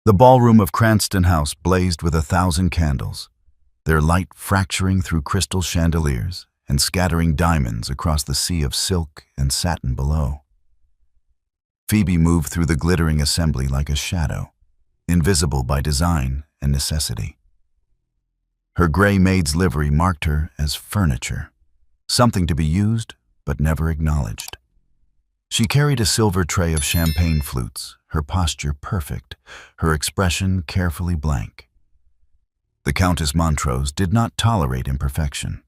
The ballroom of Cranston House blazed with 1,000 candles, their light fracturing through crystal chandeliers and scattering diamonds across the sea of silk and satin below. Phoebe moved through the glittering assembly like a shadow, invisible by design and necessity. Her gray maid's livery marked her as furniture, something to be used but never acknowledged. She carried a silver tray of champagne flutes, her posture perfect, her expression carefully blank. The Countess Montrose did not tolerate imperfection.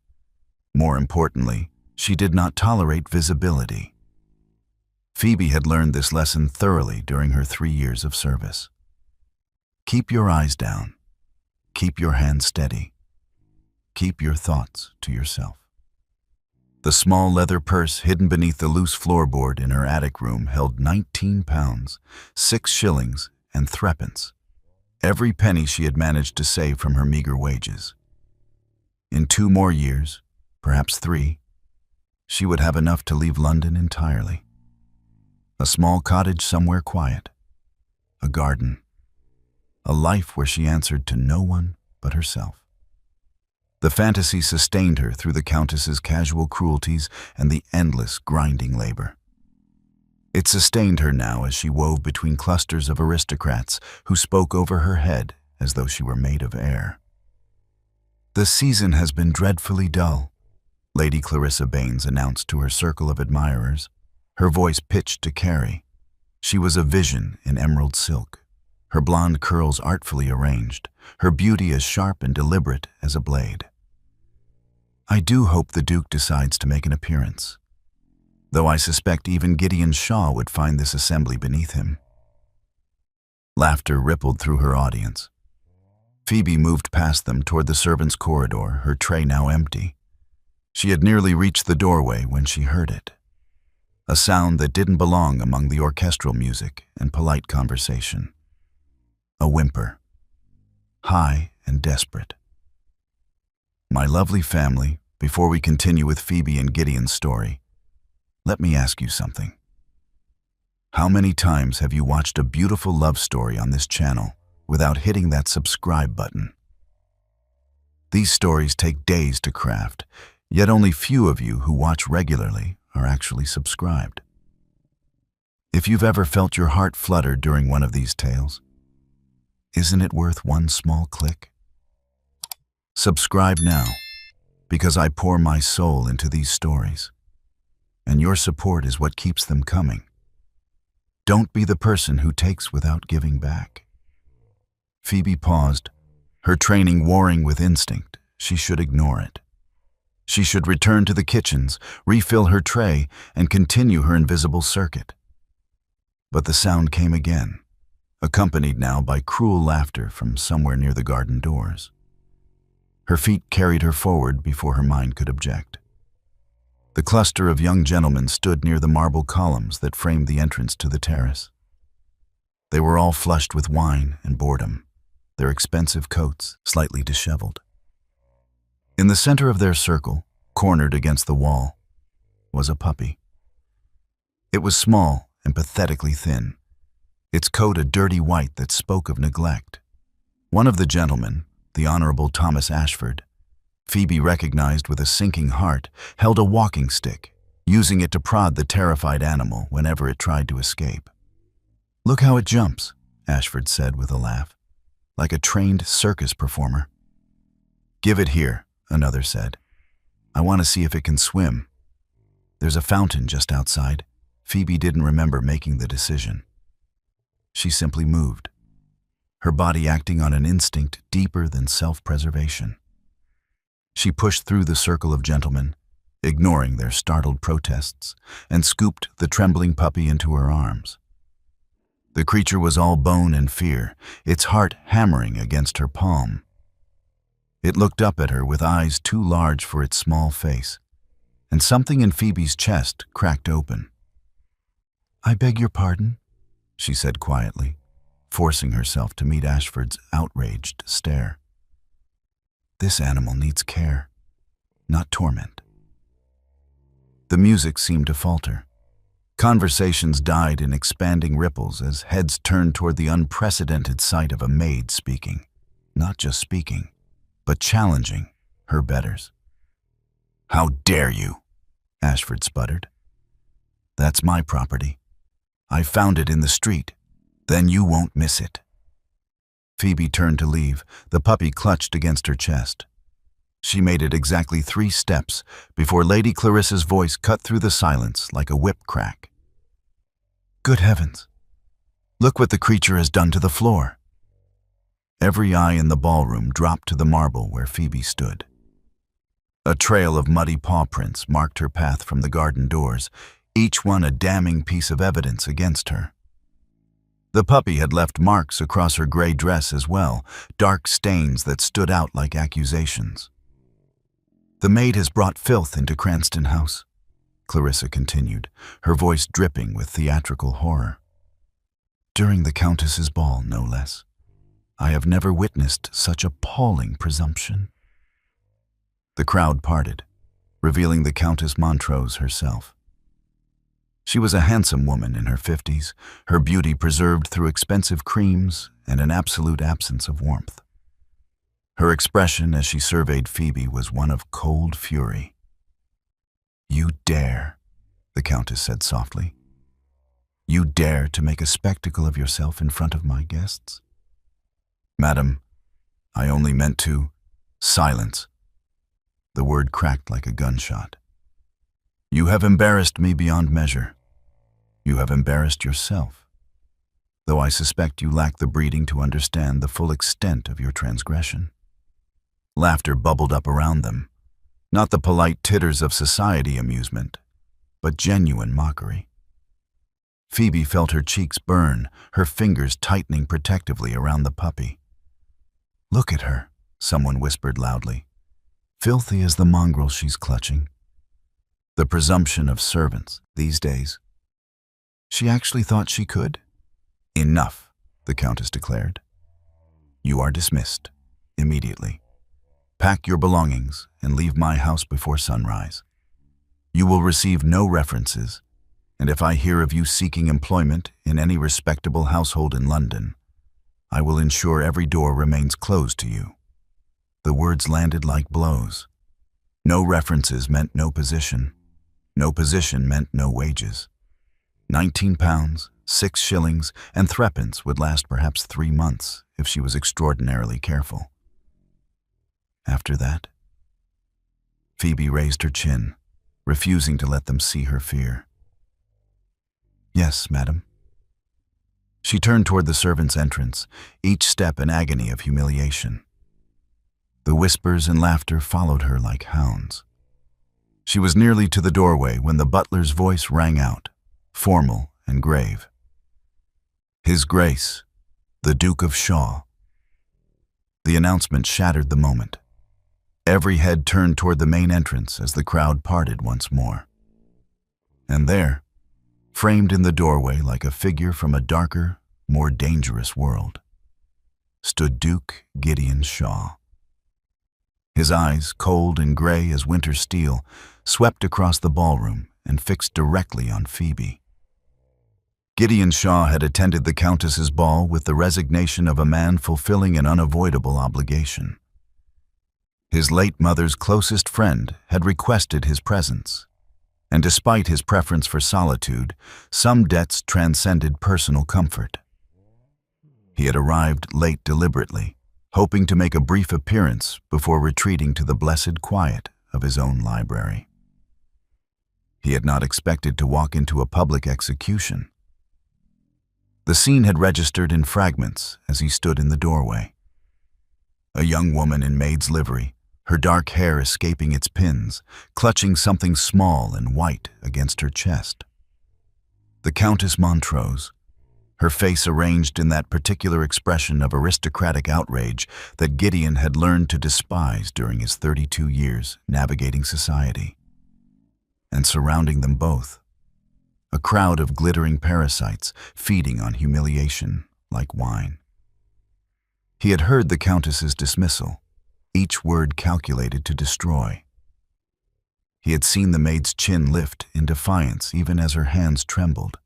More importantly, she did not tolerate visibility. Phoebe had learned this lesson thoroughly during her 3 years of service. Keep your eyes down. Keep your hands steady. Keep your thoughts to yourself. The small leather purse hidden beneath the loose floorboard in her attic room held 19 pounds, 6 shillings, and threepence, every penny she had managed to save from her meager wages. In 2 more years, perhaps 3, she would have enough to leave London entirely. A small cottage somewhere quiet, a garden, a life where she answered to no one but herself. The fantasy sustained her through the Countess's casual cruelties and the endless grinding labor. It sustained her now as she wove between clusters of aristocrats who spoke over her head as though she were made of air. "The season has been dreadfully dull," Lady Clarissa Baines announced to her circle of admirers, her voice pitched to Carrie. She was a vision in emerald silk, her blonde curls artfully arranged, her beauty as sharp and deliberate as a blade. "I do hope the Duke decides to make an appearance, though I suspect even Gideon Shaw would find this assembly beneath him." Laughter rippled through her audience. Phoebe moved past them toward the servants' corridor, her tray now empty. She had nearly reached the doorway when she heard it. A sound that didn't belong among the orchestral music and polite conversation. A whimper, high and desperate. "My lovely family, before we continue with Phoebe and Gideon's story, let me ask you something. How many times have you watched a beautiful love story on this channel without hitting that subscribe button? These stories take days to craft, yet only few of you who watch regularly are actually subscribed. If you've ever felt your heart flutter during one of these tales, isn't it worth one small click? Subscribe now, because I pour my soul into these stories, and your support is what keeps them coming. Don't be the person who takes without giving back." Phoebe paused, her training warring with instinct. She should ignore it. She should return to the kitchens, refill her tray, and continue her invisible circuit. But the sound came again, accompanied now by cruel laughter from somewhere near the garden doors. Her feet carried her forward before her mind could object. The cluster of young gentlemen stood near the marble columns that framed the entrance to the terrace. They were all flushed with wine and boredom, their expensive coats slightly disheveled. In the center of their circle, cornered against the wall, was a puppy. It was small and pathetically thin, its coat a dirty white that spoke of neglect. One of the gentlemen, the Honorable Thomas Ashford, Phoebe recognized with a sinking heart, held a walking stick, using it to prod the terrified animal whenever it tried to escape. "Look how it jumps," Ashford said with a laugh, "like a trained circus performer." "Give it here," another said. "I want to see if it can swim." There's a fountain just outside. Phoebe didn't remember making the decision. She simply moved, her body acting on an instinct deeper than self-preservation. She pushed through the circle of gentlemen, ignoring their startled protests, and scooped the trembling puppy into her arms. The creature was all bone and fear, its heart hammering against her palm. It looked up at her with eyes too large for its small face, and something in Phoebe's chest cracked open. "I beg your pardon," she said quietly, forcing herself to meet Ashford's outraged stare. "This animal needs care, not torment." The music seemed to falter. Conversations died in expanding ripples as heads turned toward the unprecedented sight of a maid speaking. Not just speaking, but challenging her betters. "How dare you?" Ashford sputtered. "That's my property. I found it in the street. Then you won't miss it." Phoebe turned to leave, the puppy clutched against her chest. She made it exactly 3 steps before Lady Clarissa's voice cut through the silence like a whip crack. "Good heavens! Look what the creature has done to the floor." Every eye in the ballroom dropped to the marble where Phoebe stood. A trail of muddy paw prints marked her path from the garden doors, each one a damning piece of evidence against her. The puppy had left marks across her gray dress as well, dark stains that stood out like accusations. "The maid has brought filth into Cranston House," Clarissa continued, her voice dripping with theatrical horror. "During the Countess's ball, no less. I have never witnessed such appalling presumption." The crowd parted, revealing the Countess Montrose herself. She was a handsome woman in her 50s, her beauty preserved through expensive creams and an absolute absence of warmth. Her expression as she surveyed Phoebe was one of cold fury. "You dare," the Countess said softly. "You dare to make a spectacle of yourself in front of my guests?" "Madam, I only meant to—" "Silence." The word cracked like a gunshot. "You have embarrassed me beyond measure. You have embarrassed yourself, though I suspect you lack the breeding to understand the full extent of your transgression." Laughter bubbled up around them, not the polite titters of society amusement, but genuine mockery. Phoebe felt her cheeks burn, her fingers tightening protectively around the puppy. "Look at her," someone whispered loudly. "Filthy as the mongrel she's clutching." The presumption of servants these days. She actually thought she could? "Enough," the Countess declared. "You are dismissed, immediately. Pack your belongings and leave my house before sunrise. You will receive no references, and if I hear of you seeking employment in any respectable household in London, I will ensure every door remains closed to you." The words landed like blows. No references meant no position. No position meant no wages. £19, 6 shillings, and threepence would last perhaps 3 months if she was extraordinarily careful. After that, Phoebe raised her chin, refusing to let them see her fear. "Yes, madam." She turned toward the servants' entrance, each step an agony of humiliation. The whispers and laughter followed her like hounds. She was nearly to the doorway when the butler's voice rang out, formal and grave. "His Grace, the Duke of Shaw." The announcement shattered the moment. Every head turned toward the main entrance as the crowd parted once more. And there, framed in the doorway like a figure from a darker, more dangerous world, stood Duke Gideon Shaw. His eyes, cold and gray as winter steel, swept across the ballroom and fixed directly on Phoebe. Gideon Shaw had attended the Countess's ball with the resignation of a man fulfilling an unavoidable obligation. His late mother's closest friend had requested his presence, and despite his preference for solitude, some debts transcended personal comfort. He had arrived late deliberately, hoping to make a brief appearance before retreating to the blessed quiet of his own library. He had not expected to walk into a public execution. The scene had registered in fragments as he stood in the doorway. A young woman in maid's livery, her dark hair escaping its pins, clutching something small and white against her chest. The Countess Montrose, her face arranged in that particular expression of aristocratic outrage that Gideon had learned to despise during his 32 years navigating society. And surrounding them both, a crowd of glittering parasites feeding on humiliation like wine. He had heard the Countess's dismissal, each word calculated to destroy. He had seen the maid's chin lift in defiance even as her hands trembled.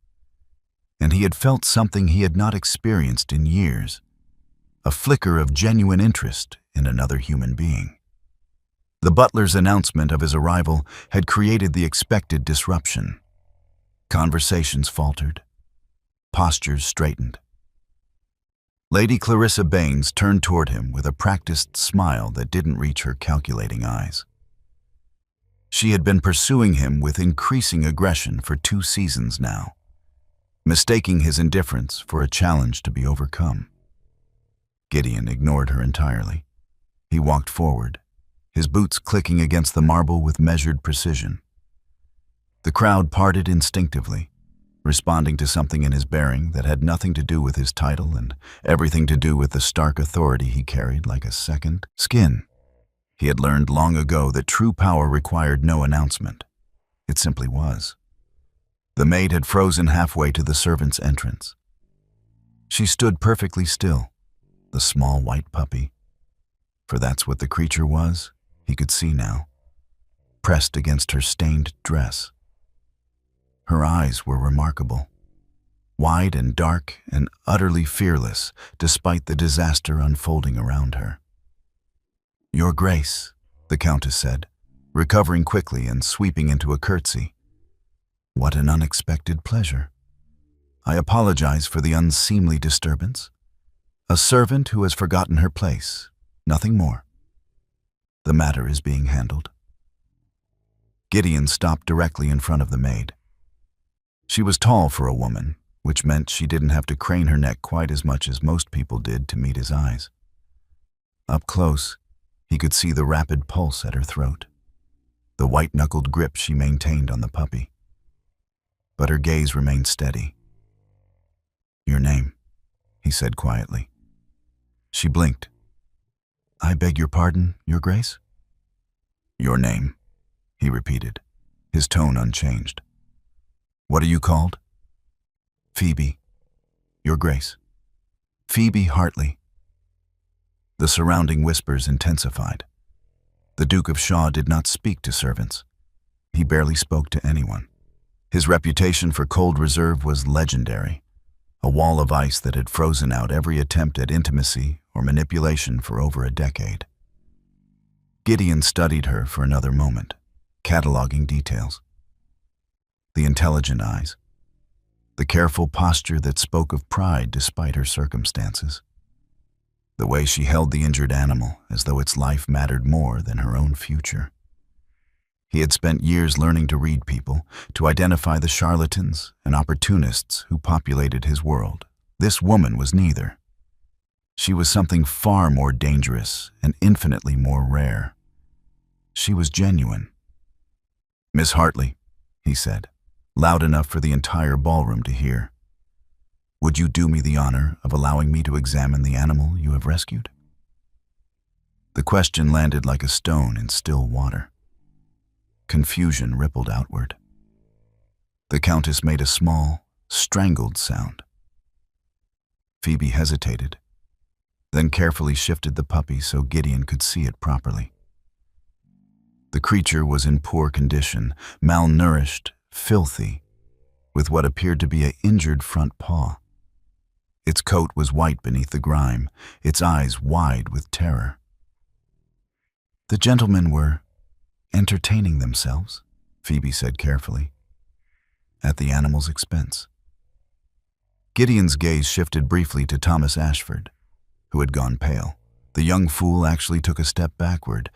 And he had felt something he had not experienced in years, a flicker of genuine interest in another human being. The butler's announcement of his arrival had created the expected disruption. Conversations faltered. Postures straightened. Lady Clarissa Baines turned toward him with a practiced smile that didn't reach her calculating eyes. She had been pursuing him with increasing aggression for 2 seasons now, mistaking his indifference for a challenge to be overcome. Gideon ignored her entirely. He walked forward, his boots clicking against the marble with measured precision. The crowd parted instinctively, responding to something in his bearing that had nothing to do with his title and everything to do with the stark authority he carried like a second skin. He had learned long ago that true power required no announcement. It simply was. The maid had frozen halfway to the servant's entrance. She stood perfectly still, the small white puppy. For that's what the creature was, he could see now, pressed against her stained dress. Her eyes were remarkable, wide and dark and utterly fearless despite the disaster unfolding around her. "Your Grace," the Countess said, recovering quickly and sweeping into a curtsy. "What an unexpected pleasure. I apologize for the unseemly disturbance. A servant who has forgotten her place, nothing more. The matter is being handled." Gideon stopped directly in front of the maid. She was tall for a woman, which meant she didn't have to crane her neck quite as much as most people did to meet his eyes. Up close, he could see the rapid pulse at her throat, the white-knuckled grip she maintained on the puppy. But her gaze remained steady. "Your name," he said quietly. She blinked. "I beg your pardon, Your Grace?" "Your name," he repeated, his tone unchanged. "What are you called?" "Phoebe, Your Grace. Phoebe Hartley." The surrounding whispers intensified. The Duke of Shaw did not speak to servants. He barely spoke to anyone. His reputation for cold reserve was legendary, a wall of ice that had frozen out every attempt at intimacy or manipulation for over a decade. Gideon studied her for another moment, cataloging details. The intelligent eyes, the careful posture that spoke of pride despite her circumstances, the way she held the injured animal as though its life mattered more than her own future. He had spent years learning to read people, to identify the charlatans and opportunists who populated his world. This woman was neither. She was something far more dangerous and infinitely more rare. She was genuine. "Miss Hartley," he said, loud enough for the entire ballroom to hear, "would you do me the honor of allowing me to examine the animal you have rescued?" The question landed like a stone in still water. Confusion rippled outward. The Countess made a small, strangled sound. Phoebe hesitated, then carefully shifted the puppy so Gideon could see it properly. The creature was in poor condition, malnourished, filthy, with what appeared to be an injured front paw. Its coat was white beneath the grime, its eyes wide with terror. "The gentlemen were entertaining themselves," Phoebe said carefully, "at the animal's expense." Gideon's gaze shifted briefly to Thomas Ashford, who had gone pale. The young fool actually took a step backward,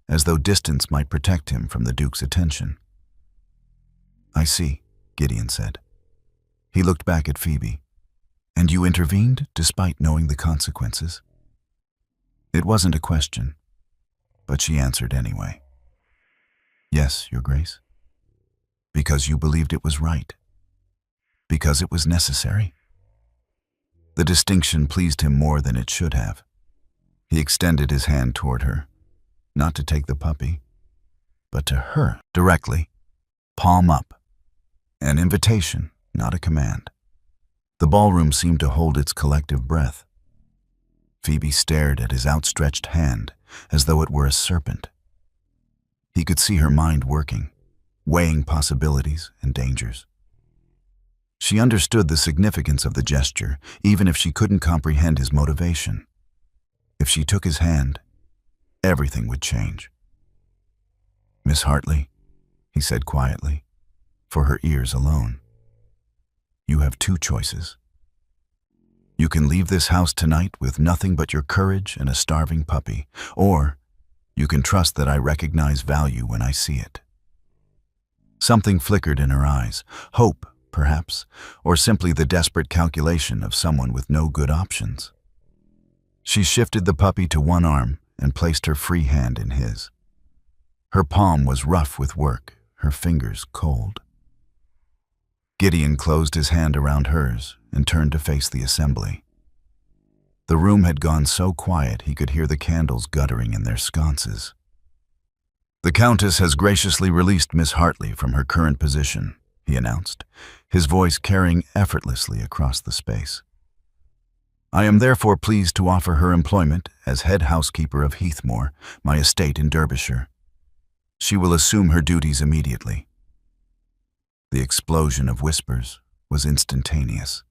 as though distance might protect him from the Duke's attention. "I see," Gideon said. He looked back at Phoebe. "And you intervened despite knowing the consequences?" It wasn't a question, but she answered anyway. "Yes, Your Grace. Because you believed it was right. Because it was necessary." The distinction pleased him more than it should have. He extended his hand toward her, not to take the puppy, but to her directly, palm up. An invitation, not a command. The ballroom seemed to hold its collective breath. Phoebe stared at his outstretched hand as though it were a serpent. He could see her mind working, weighing possibilities and dangers. She understood the significance of the gesture, even if she couldn't comprehend his motivation. If she took his hand, everything would change. "Miss Hartley," he said quietly, for her ears alone, "you have two choices. You can leave this house tonight with nothing but your courage and a starving puppy, or you can trust that I recognize value when I see it." Something flickered in her eyes, hope, perhaps, or simply the desperate calculation of someone with no good options. She shifted the puppy to one arm and placed her free hand in his. Her palm was rough with work, her fingers cold. Gideon closed his hand around hers and turned to face the assembly. The room had gone so quiet he could hear the candles guttering in their sconces. "The Countess has graciously released Miss Hartley from her current position," he announced, his voice carrying effortlessly across the space. "I am therefore pleased to offer her employment as head housekeeper of Heathmoor, my estate in Derbyshire. She will assume her duties immediately." The explosion of whispers was instantaneous.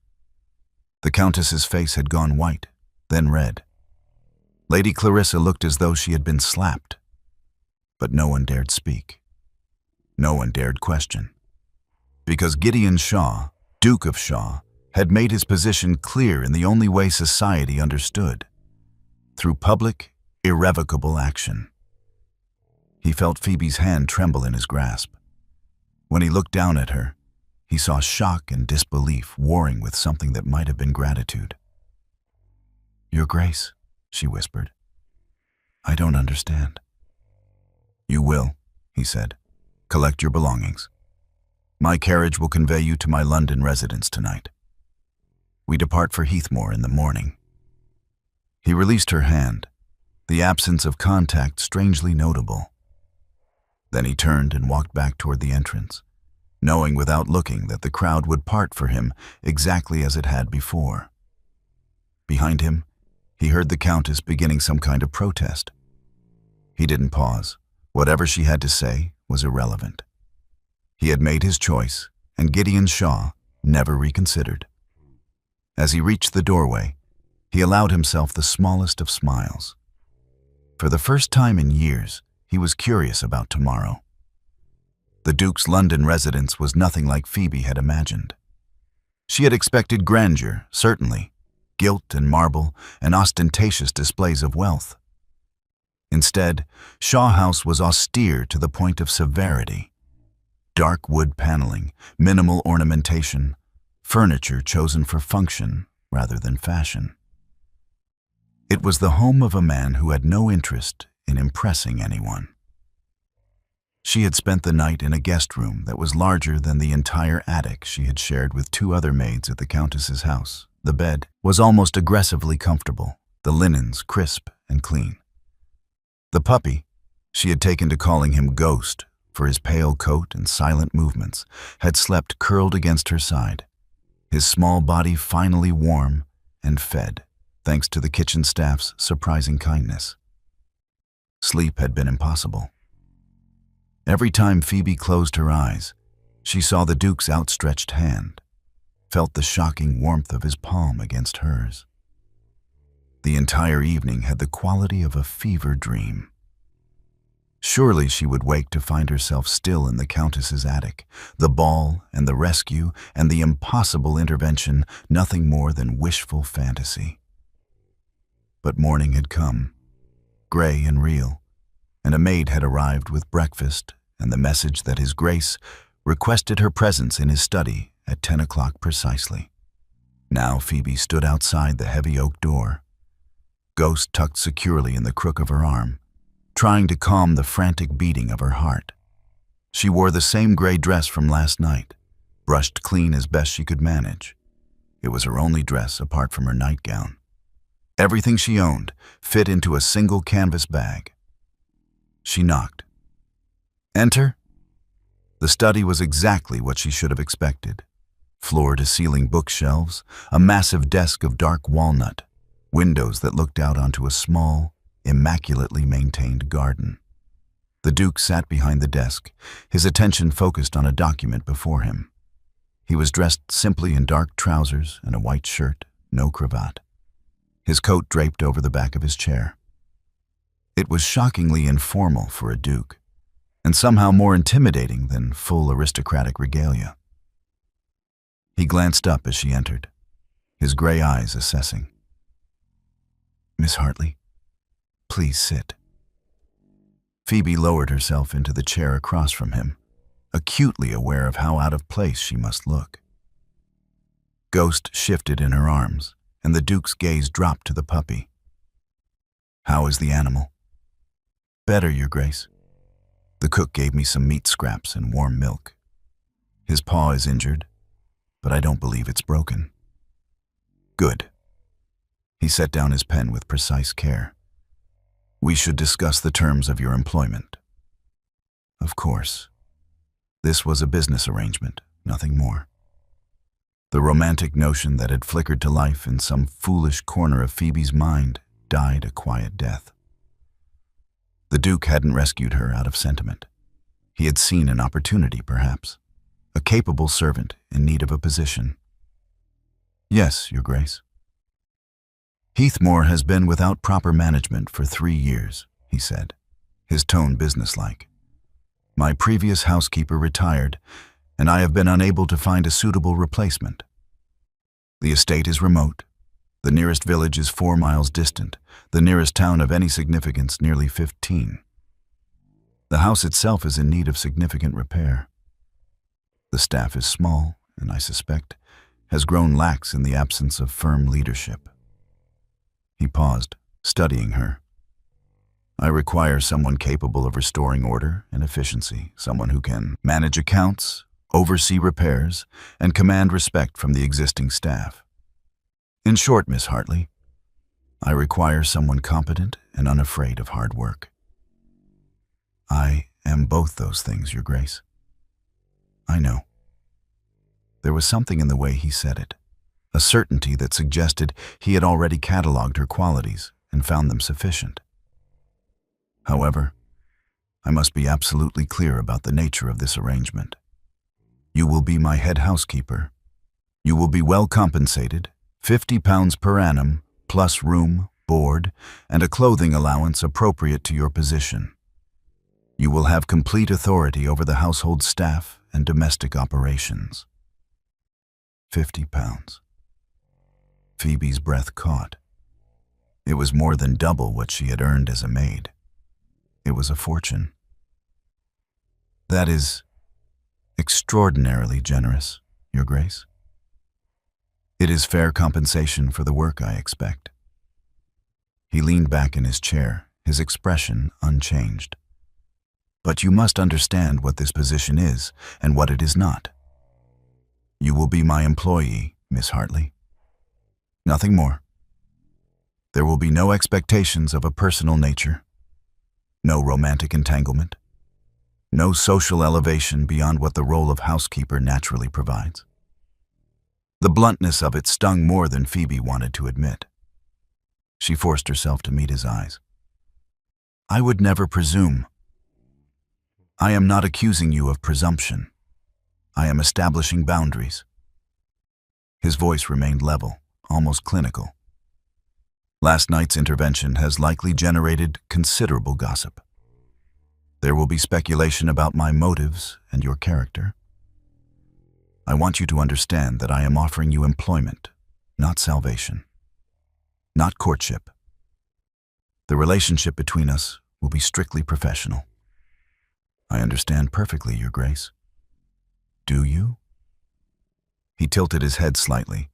The Countess's face had gone white, then red. Lady Clarissa looked as though she had been slapped. But no one dared speak. No one dared question. Because Gideon Shaw, Duke of Shaw, had made his position clear in the only way society understood: through public, irrevocable action. He felt Phoebe's hand tremble in his grasp. When he looked down at her, he saw shock and disbelief warring with something that might have been gratitude. "Your Grace," she whispered, "I don't understand." "You will," he said. "Collect your belongings. My carriage will convey you to my London residence tonight. We depart for Heathmoor in the morning." He released her hand, the absence of contact strangely notable. Then he turned and walked back toward the entrance, knowing without looking that the crowd would part for him exactly as it had before. Behind him, he heard the Countess beginning some kind of protest. He didn't pause. Whatever she had to say was irrelevant. He had made his choice, and Gideon Shaw never reconsidered. As he reached the doorway, he allowed himself the smallest of smiles. For the first time in years, he was curious about tomorrow. The Duke's London residence was nothing like Phoebe had imagined. She had expected grandeur, certainly, gilt and marble, and ostentatious displays of wealth. Instead, Shaw House was austere to the point of severity. Dark wood paneling, minimal ornamentation, furniture chosen for function rather than fashion. It was the home of a man who had no interest in impressing anyone. She had spent the night in a guest room that was larger than the entire attic she had shared with two other maids at the Countess's house. The bed was almost aggressively comfortable, the linens crisp and clean. The puppy, she had taken to calling him Ghost for his pale coat and silent movements, had slept curled against her side, his small body finally warm and fed, thanks to the kitchen staff's surprising kindness. Sleep had been impossible. Every time Phoebe closed her eyes, she saw the Duke's outstretched hand, felt the shocking warmth of his palm against hers. The entire evening had the quality of a fever dream. Surely she would wake to find herself still in the Countess's attic, the ball and the rescue and the impossible intervention nothing more than wishful fantasy. But morning had come, gray and real, and a maid had arrived with breakfast and the message that His Grace requested her presence in his study at 10 o'clock precisely. Now Phoebe stood outside the heavy oak door, Ghost tucked securely in the crook of her arm, trying to calm the frantic beating of her heart. She wore the same gray dress from last night, brushed clean as best she could manage. It was her only dress apart from her nightgown. Everything she owned fit into a single canvas bag. She knocked. "Enter?" The study was exactly what she should have expected. Floor-to-ceiling bookshelves, a massive desk of dark walnut, windows that looked out onto a small, immaculately maintained garden. The Duke sat behind the desk, his attention focused on a document before him. He was dressed simply in dark trousers and a white shirt, no cravat. His coat draped over the back of his chair. It was shockingly informal for a duke, and somehow more intimidating than full aristocratic regalia. He glanced up as she entered, his gray eyes assessing. "Miss Hartley, please sit." Phoebe lowered herself into the chair across from him, acutely aware of how out of place she must look. Ghost shifted in her arms, and the Duke's gaze dropped to the puppy. "How is the animal?" "Better, Your Grace. The cook gave me some meat scraps and warm milk. His paw is injured, but I don't believe it's broken." "Good." He set down his pen with precise care. "We should discuss the terms of your employment." Of course. This was a business arrangement, nothing more. The romantic notion that had flickered to life in some foolish corner of Phoebe's mind died a quiet death. The Duke hadn't rescued her out of sentiment. He had seen an opportunity, perhaps. A capable servant in need of a position. "Yes, Your Grace." "Heathmore has been without proper management for 3 years," he said, his tone businesslike. "My previous housekeeper retired, and I have been unable to find a suitable replacement. The estate is remote. The nearest village is 4 miles distant, the nearest town of any significance nearly 15. The house itself is in need of significant repair. The staff is small, and I suspect has grown lax in the absence of firm leadership." He paused, studying her. "I require someone capable of restoring order and efficiency, someone who can manage accounts, oversee repairs, and command respect from the existing staff. In short, Miss Hartley, I require someone competent and unafraid of hard work." "I am both those things, Your Grace." "I know." There was something in the way he said it, a certainty that suggested he had already catalogued her qualities and found them sufficient. "However, I must be absolutely clear about the nature of this arrangement. You will be my head housekeeper. You will be well compensated, £50 per annum, plus room, board, and a clothing allowance appropriate to your position. You will have complete authority over the household staff and domestic operations." £50. Phoebe's breath caught. It was more than double what she had earned as a maid. It was a fortune. "That is extraordinarily generous, Your Grace. It is fair compensation for the work I expect." He leaned back in his chair, his expression unchanged. "But you must understand what this position is and what it is not. You will be my employee, Miss Hartley. Nothing more. There will be no expectations of a personal nature, no romantic entanglement, no social elevation beyond what the role of housekeeper naturally provides." The bluntness of it stung more than Phoebe wanted to admit. She forced herself to meet his eyes. "I would never presume. I am not accusing you of presumption. I am establishing boundaries." His voice remained level, almost clinical. "Last night's intervention has likely generated considerable gossip. There will be speculation about my motives and your character. I want you to understand that I am offering you employment, not salvation, not courtship. The relationship between us will be strictly professional." "I understand perfectly, Your Grace." "Do you?" He tilted his head slightly,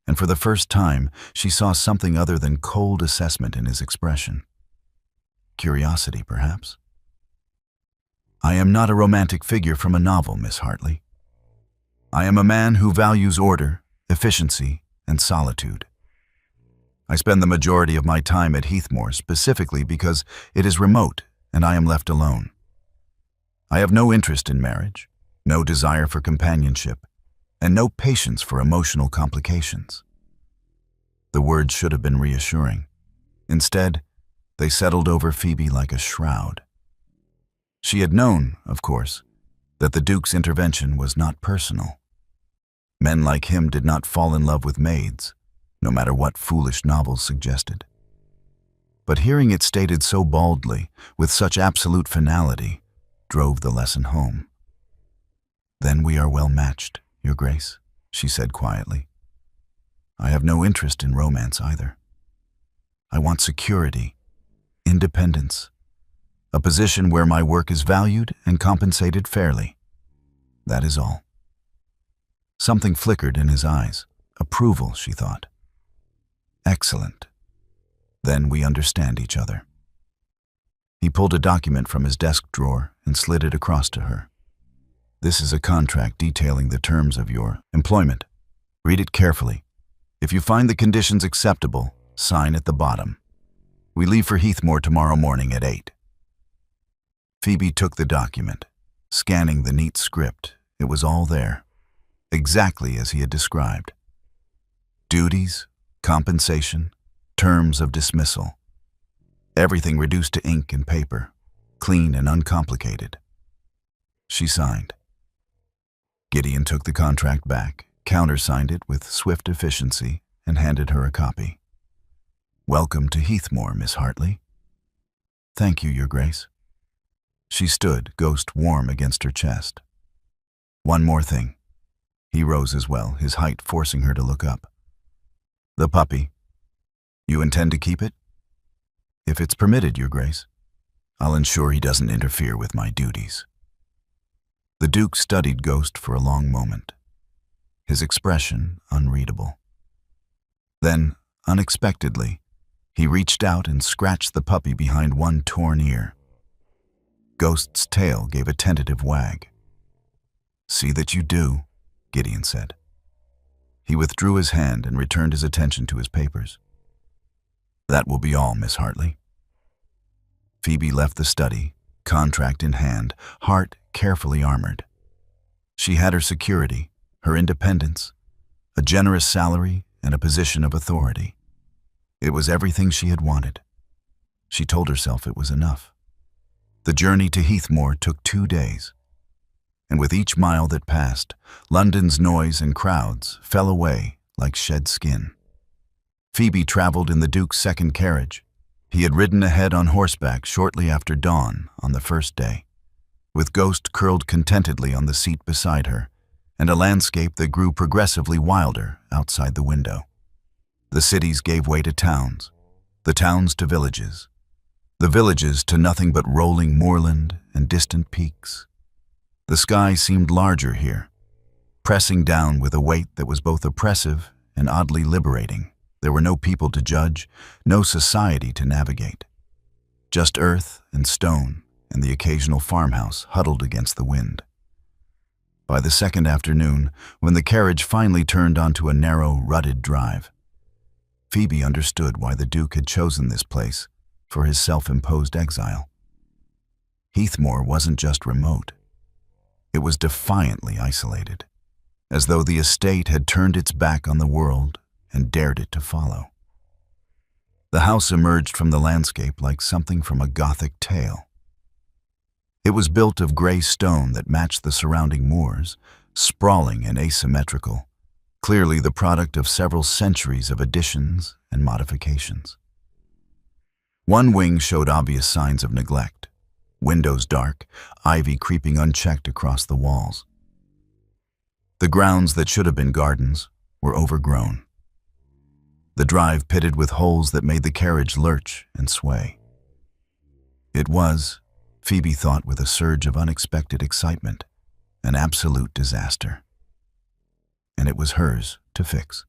and for the first time she saw something other than cold assessment in his expression. Curiosity, perhaps. "I am not a romantic figure from a novel, Miss Hartley. I am a man who values order, efficiency, and solitude. I spend the majority of my time at Heathmore specifically because it is remote and I am left alone. I have no interest in marriage, no desire for companionship, and no patience for emotional complications." The words should have been reassuring. Instead, they settled over Phoebe like a shroud. She had known, of course, that the Duke's intervention was not personal. Men like him did not fall in love with maids, no matter what foolish novels suggested. But hearing it stated so baldly, with such absolute finality, drove the lesson home. "Then we are well matched, Your Grace," she said quietly. "I have no interest in romance either. I want security, independence, a position where my work is valued and compensated fairly. That is all." Something flickered in his eyes. Approval, she thought. Excellent. Then we understand each other. He pulled a document from his desk drawer and slid it across to her. "This is a contract detailing the terms of your employment. Read it carefully. If you find the conditions acceptable, sign at the bottom. We leave for Heathmore tomorrow morning at 8. Phoebe took the document. Scanning the neat script, it was all there, exactly as he had described. Duties, compensation, terms of dismissal. Everything reduced to ink and paper, clean and uncomplicated. She signed. Gideon took the contract back, countersigned it with swift efficiency, and handed her a copy. "Welcome to Heathmore, Miss Hartley." "Thank you, Your Grace." She stood, ghost warm against her chest. "One more thing." He rose as well, his height forcing her to look up. "The puppy. You intend to keep it?" "If it's permitted, Your Grace. I'll ensure he doesn't interfere with my duties." The Duke studied Ghost for a long moment, his expression unreadable. Then, unexpectedly, he reached out and scratched the puppy behind one torn ear. Ghost's tail gave a tentative wag. "See that you do," Gideon said. He withdrew his hand and returned his attention to his papers. "That will be all, Miss Hartley." Phoebe left the study, contract in hand, heart carefully armored. She had her security, her independence, a generous salary, and a position of authority. It was everything she had wanted. She told herself it was enough. The journey to Heathmore took 2 days, and with each mile that passed, London's noise and crowds fell away like shed skin. Phoebe traveled in the Duke's second carriage. He had ridden ahead on horseback shortly after dawn on the first day, with Ghost curled contentedly on the seat beside her, and a landscape that grew progressively wilder outside the window. The cities gave way to towns, the towns to villages, the villages to nothing but rolling moorland and distant peaks. The sky seemed larger here, pressing down with a weight that was both oppressive and oddly liberating. There were no people to judge, no society to navigate. Just earth and stone and the occasional farmhouse huddled against the wind. By the second afternoon, when the carriage finally turned onto a narrow, rutted drive, Phoebe understood why the Duke had chosen this place for his self-imposed exile. Heathmore wasn't just remote. It was defiantly isolated, as though the estate had turned its back on the world and dared it to follow. The house emerged from the landscape like something from a Gothic tale. It was built of gray stone that matched the surrounding moors, sprawling and asymmetrical, clearly the product of several centuries of additions and modifications. One wing showed obvious signs of neglect, windows dark, ivy creeping unchecked across the walls. The grounds that should have been gardens were overgrown. The drive pitted with holes that made the carriage lurch and sway. It was, Phoebe thought with a surge of unexpected excitement, an absolute disaster. And it was hers to fix.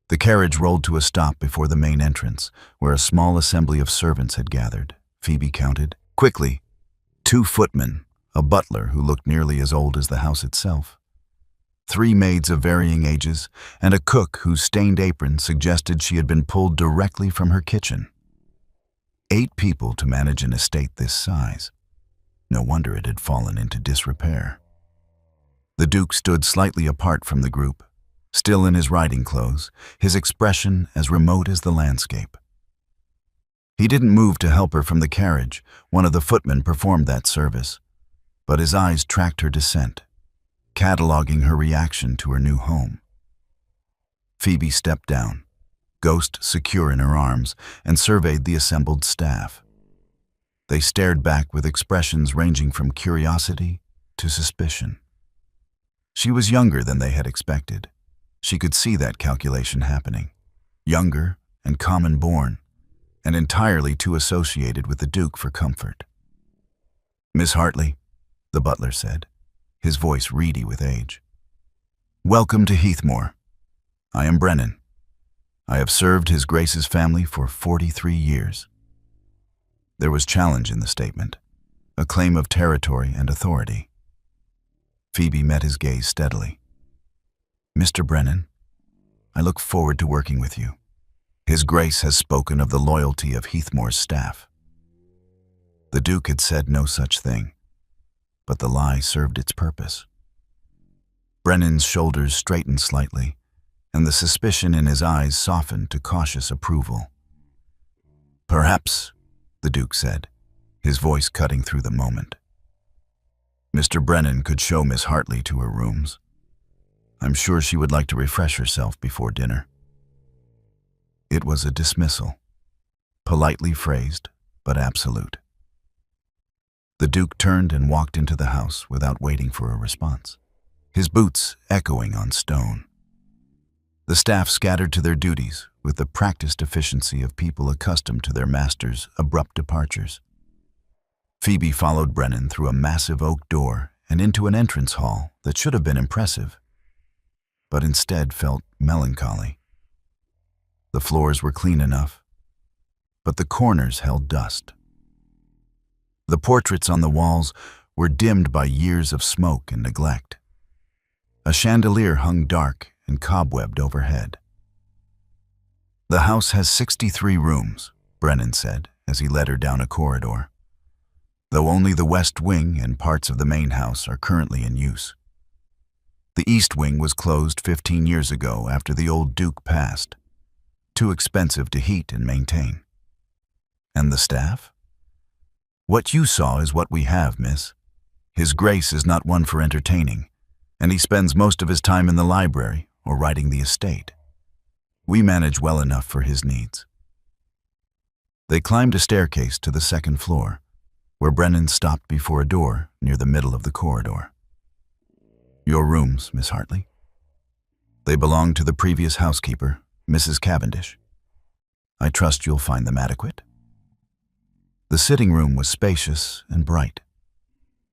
The carriage rolled to a stop before the main entrance, where a small assembly of servants had gathered. Phoebe counted. Quickly, 2 footmen, a butler who looked nearly as old as the house itself, 3 maids of varying ages, and a cook whose stained apron suggested she had been pulled directly from her kitchen. 8 people to manage an estate this size. No wonder it had fallen into disrepair. The Duke stood slightly apart from the group, still in his riding clothes, his expression as remote as the landscape. He didn't move to help her from the carriage. One of the footmen performed that service. But his eyes tracked her descent, cataloging her reaction to her new home. Phoebe stepped down, Ghost secure in her arms, and surveyed the assembled staff. They stared back with expressions ranging from curiosity to suspicion. She was younger than they had expected. She could see that calculation happening. Younger and common-born, and entirely too associated with the Duke for comfort. "Miss Hartley," the butler said, his voice reedy with age. "Welcome to Heathmoor. I am Brennan. I have served His Grace's family for 43 years. There was challenge in the statement, a claim of territory and authority. Phoebe met his gaze steadily. "Mr. Brennan, I look forward to working with you. His Grace has spoken of the loyalty of Heathmoor's staff." The Duke had said no such thing, but the lie served its purpose. Brennan's shoulders straightened slightly, and the suspicion in his eyes softened to cautious approval. "Perhaps," the Duke said, his voice cutting through the moment. "Mr. Brennan could show Miss Hartley to her rooms. I'm sure she would like to refresh herself before dinner." It was a dismissal, politely phrased, but absolute. The Duke turned and walked into the house without waiting for a response, his boots echoing on stone. The staff scattered to their duties with the practiced efficiency of people accustomed to their master's abrupt departures. Phoebe followed Brennan through a massive oak door and into an entrance hall that should have been impressive, but instead felt melancholy. The floors were clean enough, but the corners held dust. The portraits on the walls were dimmed by years of smoke and neglect. A chandelier hung dark and cobwebbed overhead. "The house has 63 rooms," Brennan said as he led her down a corridor, "though only the west wing and parts of the main house are currently in use. The east wing was closed 15 years ago after the old Duke passed. Too expensive to heat and maintain." "And the staff?" "What you saw is what we have, miss. His Grace is not one for entertaining, and he spends most of his time in the library or writing the estate. We manage well enough for his needs." They climbed a staircase to the second floor, where Brennan stopped before a door near the middle of the corridor. "Your rooms, Miss Hartley. They belong to the previous housekeeper, Mrs. Cavendish. I trust you'll find them adequate." The sitting room was spacious and bright,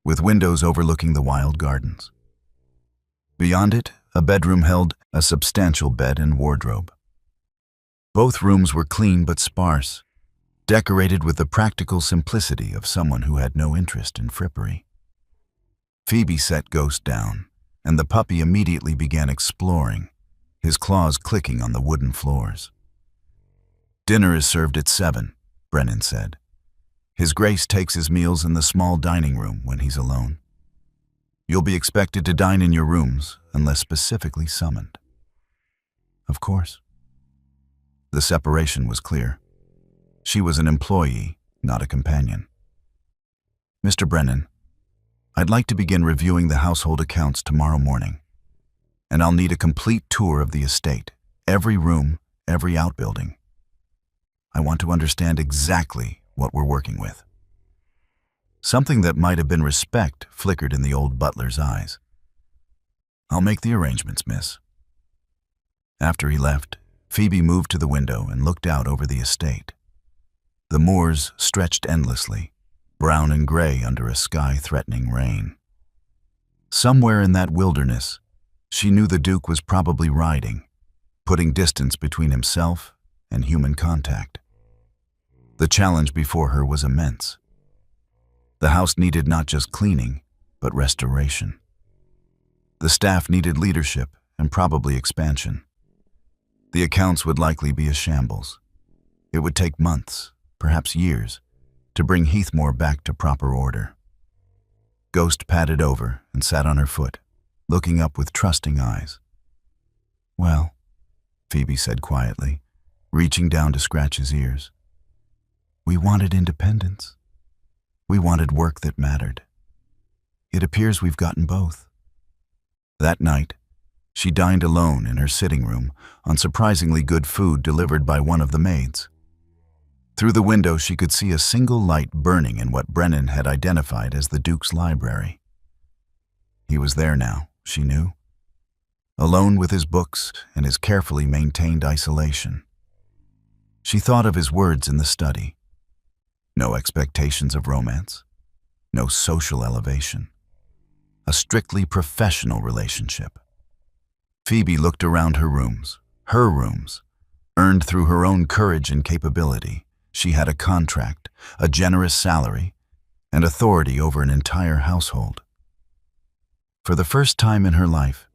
with windows overlooking the wild gardens. Beyond it, a bedroom held a substantial bed and wardrobe. Both rooms were clean but sparse, decorated with the practical simplicity of someone who had no interest in frippery. Phoebe set Ghost down, and the puppy immediately began exploring, his claws clicking on the wooden floors. "Dinner is served at 7, Brennan said. "His Grace takes his meals in the small dining room when he's alone. You'll be expected to dine in your rooms unless specifically summoned." "Of course." The separation was clear. She was an employee, not a companion. "Mr. Brennan, I'd like to begin reviewing the household accounts tomorrow morning, and I'll need a complete tour of the estate, every room, every outbuilding. I want to understand exactly what we're working with." Something that might have been respect flickered in the old butler's eyes. "I'll make the arrangements, miss." After he left, Phoebe moved to the window and looked out over the estate. The moors stretched endlessly, brown and gray under a sky threatening rain. Somewhere in that wilderness, she knew the Duke was probably riding, putting distance between himself and human contact. The challenge before her was immense. The house needed not just cleaning, but restoration. The staff needed leadership and probably expansion. The accounts would likely be a shambles. It would take months, perhaps years, to bring Heathmoor back to proper order. Ghost padded over and sat on her foot, looking up with trusting eyes. "Well," Phoebe said quietly, reaching down to scratch his ears. We wanted independence. We wanted work that mattered. It appears we've gotten both. That night, she dined alone in her sitting room on surprisingly good food delivered by one of the maids. Through the window, she could see a single light burning in what Brennan had identified as the Duke's library. He was there now, she knew, alone with his books and his carefully maintained isolation. She thought of his words in the study. No expectations of romance, no social elevation. A strictly professional relationship. Phoebe looked around her rooms, earned through her own courage and capability. She had a contract, a generous salary, and authority over an entire household. For the first time in her life,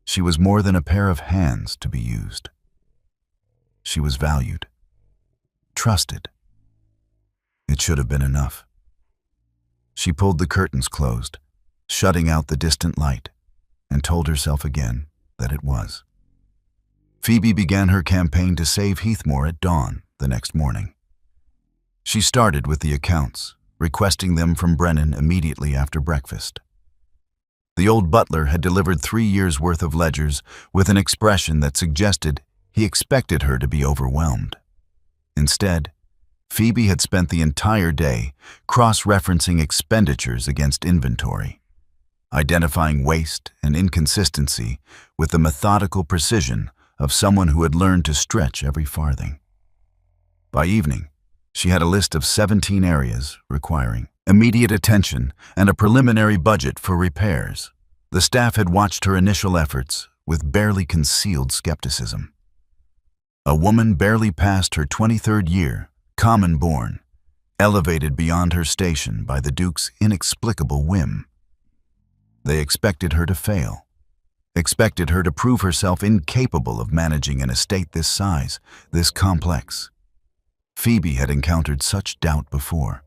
she was more than a pair of hands to be used. She was valued, trusted. It should have been enough. She pulled the curtains closed, shutting out the distant light, and told herself again that it was. Phoebe began her campaign to save Heathmore at dawn the next morning. She started with the accounts, requesting them from Brennan immediately after breakfast. The old butler had delivered 3 years' worth of ledgers with an expression that suggested he expected her to be overwhelmed. Instead, Phoebe had spent the entire day cross-referencing expenditures against inventory, identifying waste and inconsistency with the methodical precision of someone who had learned to stretch every farthing. By evening, she had a list of 17 areas requiring immediate attention and a preliminary budget for repairs. The staff had watched her initial efforts with barely concealed skepticism. A woman barely past her 23rd year, common-born, elevated beyond her station by the Duke's inexplicable whim. They expected her to fail, expected her to prove herself incapable of managing an estate this size, this complex. Phoebe had encountered such doubt before.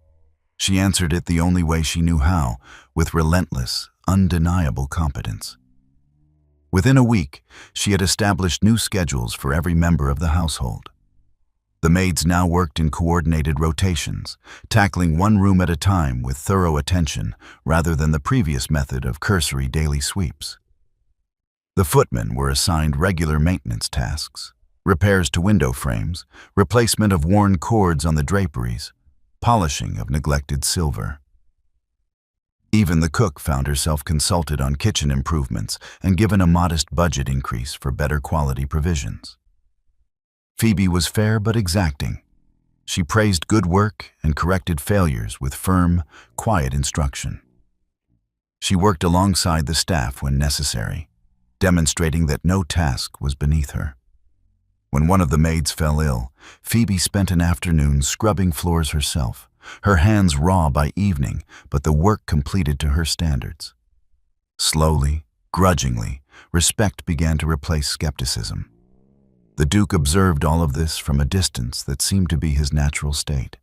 She answered it the only way she knew how, with relentless, undeniable competence. Within a week, she had established new schedules for every member of the household. The maids now worked in coordinated rotations, tackling one room at a time with thorough attention rather than the previous method of cursory daily sweeps. The footmen were assigned regular maintenance tasks, repairs to window frames, replacement of worn cords on the draperies, polishing of neglected silver. Even the cook found herself consulted on kitchen improvements and given a modest budget increase for better quality provisions. Phoebe was fair but exacting. She praised good work and corrected failures with firm, quiet instruction. She worked alongside the staff when necessary, demonstrating that no task was beneath her. When one of the maids fell ill, Phoebe spent an afternoon scrubbing floors herself, her hands raw by evening, but the work completed to her standards. Slowly, grudgingly, respect began to replace skepticism. The Duke observed all of this from a distance that seemed to be his natural state.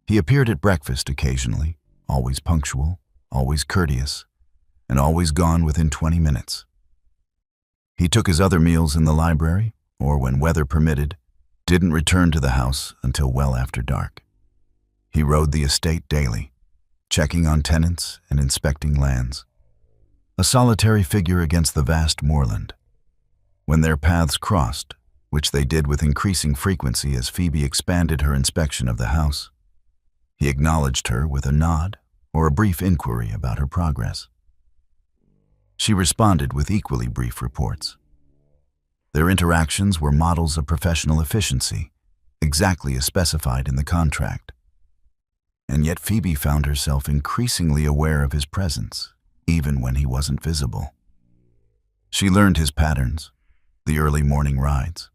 He appeared at breakfast occasionally, always punctual, always courteous, and always gone within 20 minutes. He took his other meals in the library, or when weather permitted, didn't return to the house until well after dark. He rode the estate daily, checking on tenants and inspecting lands. A solitary figure against the vast moorland. When their paths crossed, which they did with increasing frequency as Phoebe expanded her inspection of the house, he acknowledged her with a nod or a brief inquiry about her progress. She responded with equally brief reports. Their interactions were models of professional efficiency, exactly as specified in the contract. And yet Phoebe found herself increasingly aware of his presence, even when he wasn't visible. She learned his patterns, the early morning rides,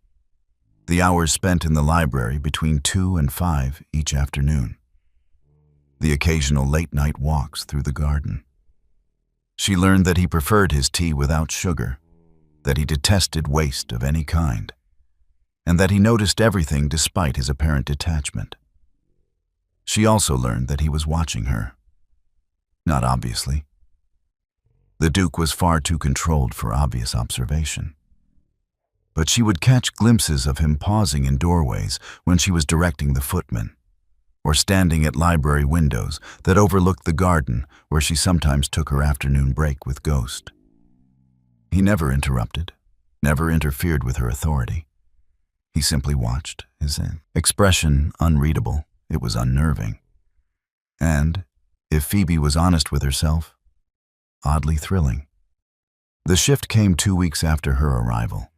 the hours spent in the library between 2 and 5 each afternoon, the occasional late-night walks through the garden. She learned that he preferred his tea without sugar, that he detested waste of any kind, and that he noticed everything despite his apparent detachment. She also learned that he was watching her. Not obviously. The Duke was far too controlled for obvious observation. but she would catch glimpses of him pausing in doorways when she was directing the footman, or standing at library windows that overlooked the garden where she sometimes took her afternoon break with Ghost. He never interrupted, never interfered with her authority. He simply watched, his expression unreadable. It was unnerving. And, if Phoebe was honest with herself, oddly thrilling. The shift came 2 weeks after her arrival,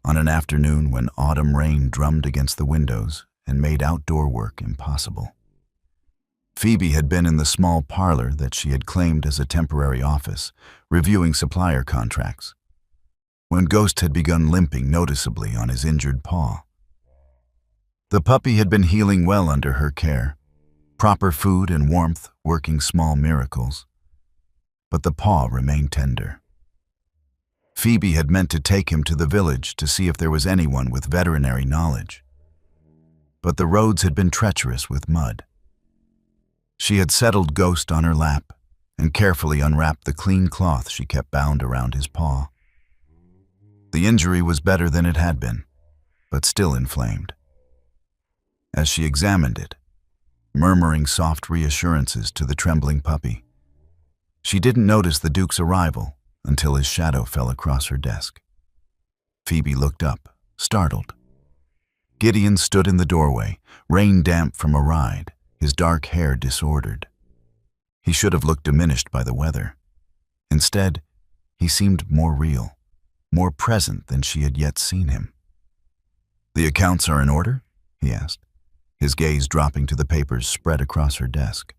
on an afternoon when autumn rain drummed against the windows and made outdoor work impossible. Phoebe had been in the small parlor that she had claimed as a temporary office, reviewing supplier contracts, when Ghost had begun limping noticeably on his injured paw. The puppy had been healing well under her care, proper food and warmth working small miracles, but the paw remained tender. Phoebe had meant to take him to the village to see if there was anyone with veterinary knowledge, but the roads had been treacherous with mud. She had settled Ghost on her lap and carefully unwrapped the clean cloth she kept bound around his paw. The injury was better than it had been, but still inflamed. As she examined it, murmuring soft reassurances to the trembling puppy, she didn't notice the Duke's arrival until his shadow fell across her desk. Phoebe looked up, startled. Gideon stood in the doorway, rain damp from a ride, his dark hair disordered. He should have looked diminished by the weather. Instead, he seemed more real, more present than she had yet seen him. "The accounts are in order?" he asked, his gaze dropping to the papers spread across her desk.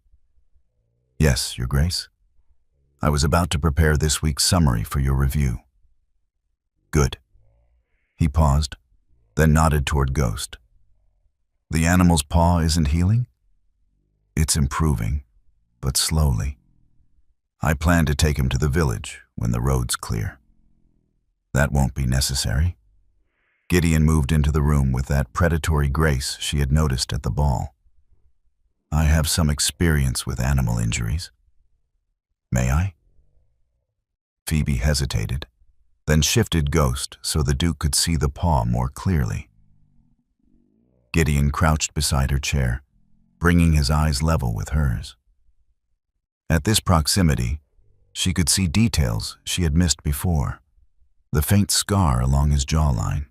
"Yes, Your Grace. I was about to prepare this week's summary for your review." "Good." He paused, then nodded toward Ghost. "The animal's paw isn't healing?" "It's improving, but slowly. I plan to take him to the village when the road's clear." "That won't be necessary." Gideon moved into the room with that predatory grace she had noticed at the ball. "I have some experience with animal injuries. May I?" Phoebe hesitated, then shifted Ghost so the Duke could see the paw more clearly. Gideon crouched beside her chair, bringing his eyes level with hers. At this proximity, she could see details she had missed before: the faint scar along his jawline,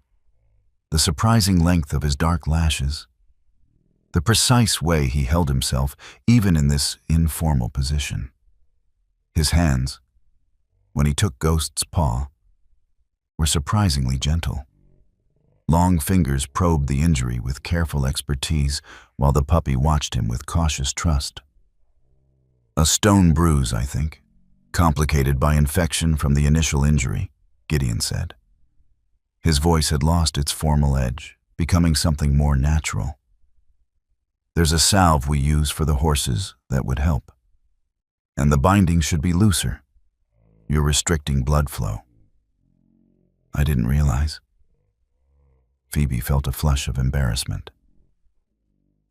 the surprising length of his dark lashes, the precise way he held himself even in this informal position. His hands, when he took Ghost's paw, were surprisingly gentle. Long fingers probed the injury with careful expertise while the puppy watched him with cautious trust. "A stone bruise, I think, complicated by infection from the initial injury," Gideon said. His voice had lost its formal edge, becoming something more natural. "There's a salve we use for the horses that would help. And the binding should be looser. You're restricting blood flow." "I didn't realize." Phoebe felt a flush of embarrassment.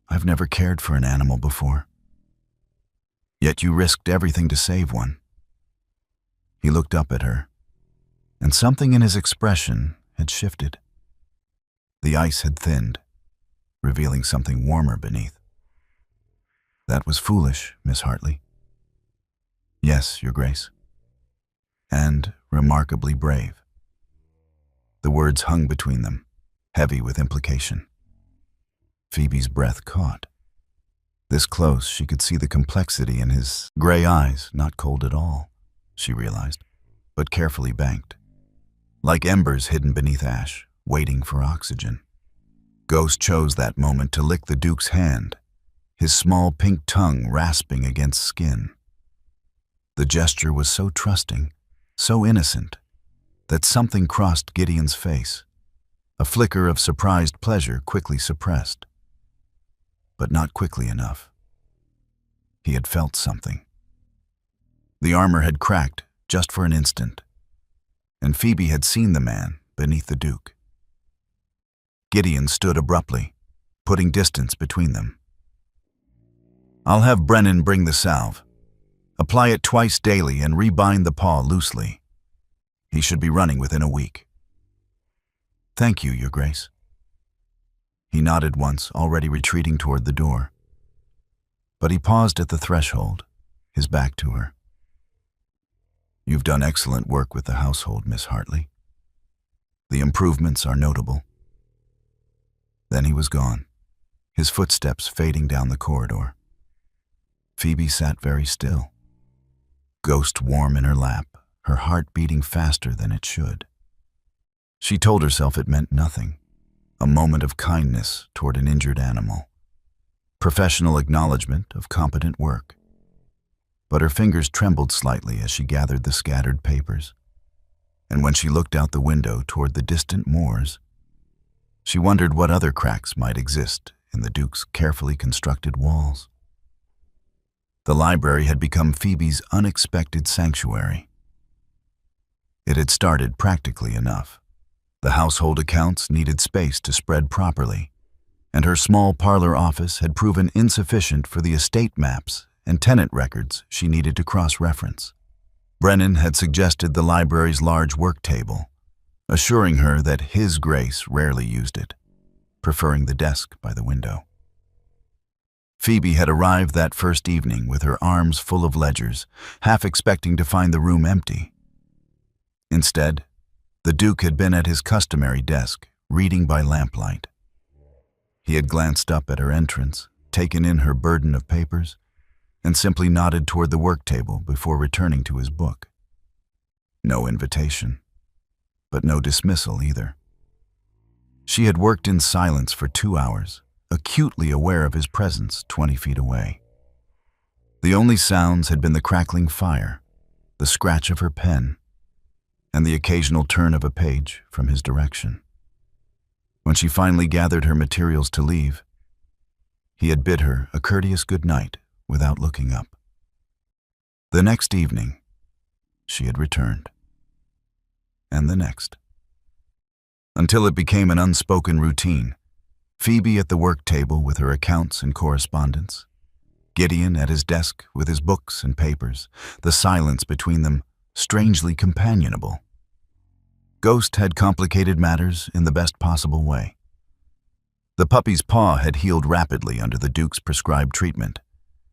"I've never cared for an animal before." "Yet you risked everything to save one." He looked up at her, and something in his expression had shifted. The ice had thinned, revealing something warmer beneath. "That was foolish, Miss Hartley." "Yes, Your Grace." "And remarkably brave." The words hung between them, heavy with implication. Phoebe's breath caught. This close, she could see the complexity in his gray eyes, not cold at all, she realized, but carefully banked, like embers hidden beneath ash, waiting for oxygen. Ghost chose that moment to lick the Duke's hand, his small pink tongue rasping against skin. The gesture was so trusting, so innocent, that something crossed Gideon's face, a flicker of surprised pleasure quickly suppressed. But not quickly enough. He had felt something. The armor had cracked just for an instant, and Phoebe had seen the man beneath the Duke. Gideon stood abruptly, putting distance between them. "I'll have Brennan bring the salve. Apply it twice daily and rebind the paw loosely. He should be running within a week." "Thank you, Your Grace." He nodded once, already retreating toward the door. But he paused at the threshold, his back to her. "You've done excellent work with the household, Miss Hartley. The improvements are notable." Then he was gone, his footsteps fading down the corridor. Phoebe sat very still, ghost warm in her lap, her heart beating faster than it should. She told herself it meant nothing, a moment of kindness toward an injured animal, professional acknowledgement of competent work. But her fingers trembled slightly as she gathered the scattered papers, and when she looked out the window toward the distant moors, she wondered what other cracks might exist in the Duke's carefully constructed walls. The library had become Phoebe's unexpected sanctuary. It had started practically enough. The household accounts needed space to spread properly, and her small parlor office had proven insufficient for the estate maps and tenant records she needed to cross-reference. Brennan had suggested the library's large work table, assuring her that His Grace rarely used it, preferring the desk by the window. Phoebe had arrived that first evening with her arms full of ledgers, half expecting to find the room empty. Instead, the Duke had been at his customary desk, reading by lamplight. He had glanced up at her entrance, taken in her burden of papers, and simply nodded toward the work table before returning to his book. No invitation, but no dismissal either. She had worked in silence for 2 hours, acutely aware of his presence 20 feet away. The only sounds had been the crackling fire, the scratch of her pen, and the occasional turn of a page from his direction. When she finally gathered her materials to leave, he had bid her a courteous good night without looking up. The next evening, she had returned. And the next. Until it became an unspoken routine, Phoebe at the work table with her accounts and correspondence, Gideon at his desk with his books and papers, the silence between them strangely companionable. Ghost had complicated matters in the best possible way. The puppy's paw had healed rapidly under the Duke's prescribed treatment,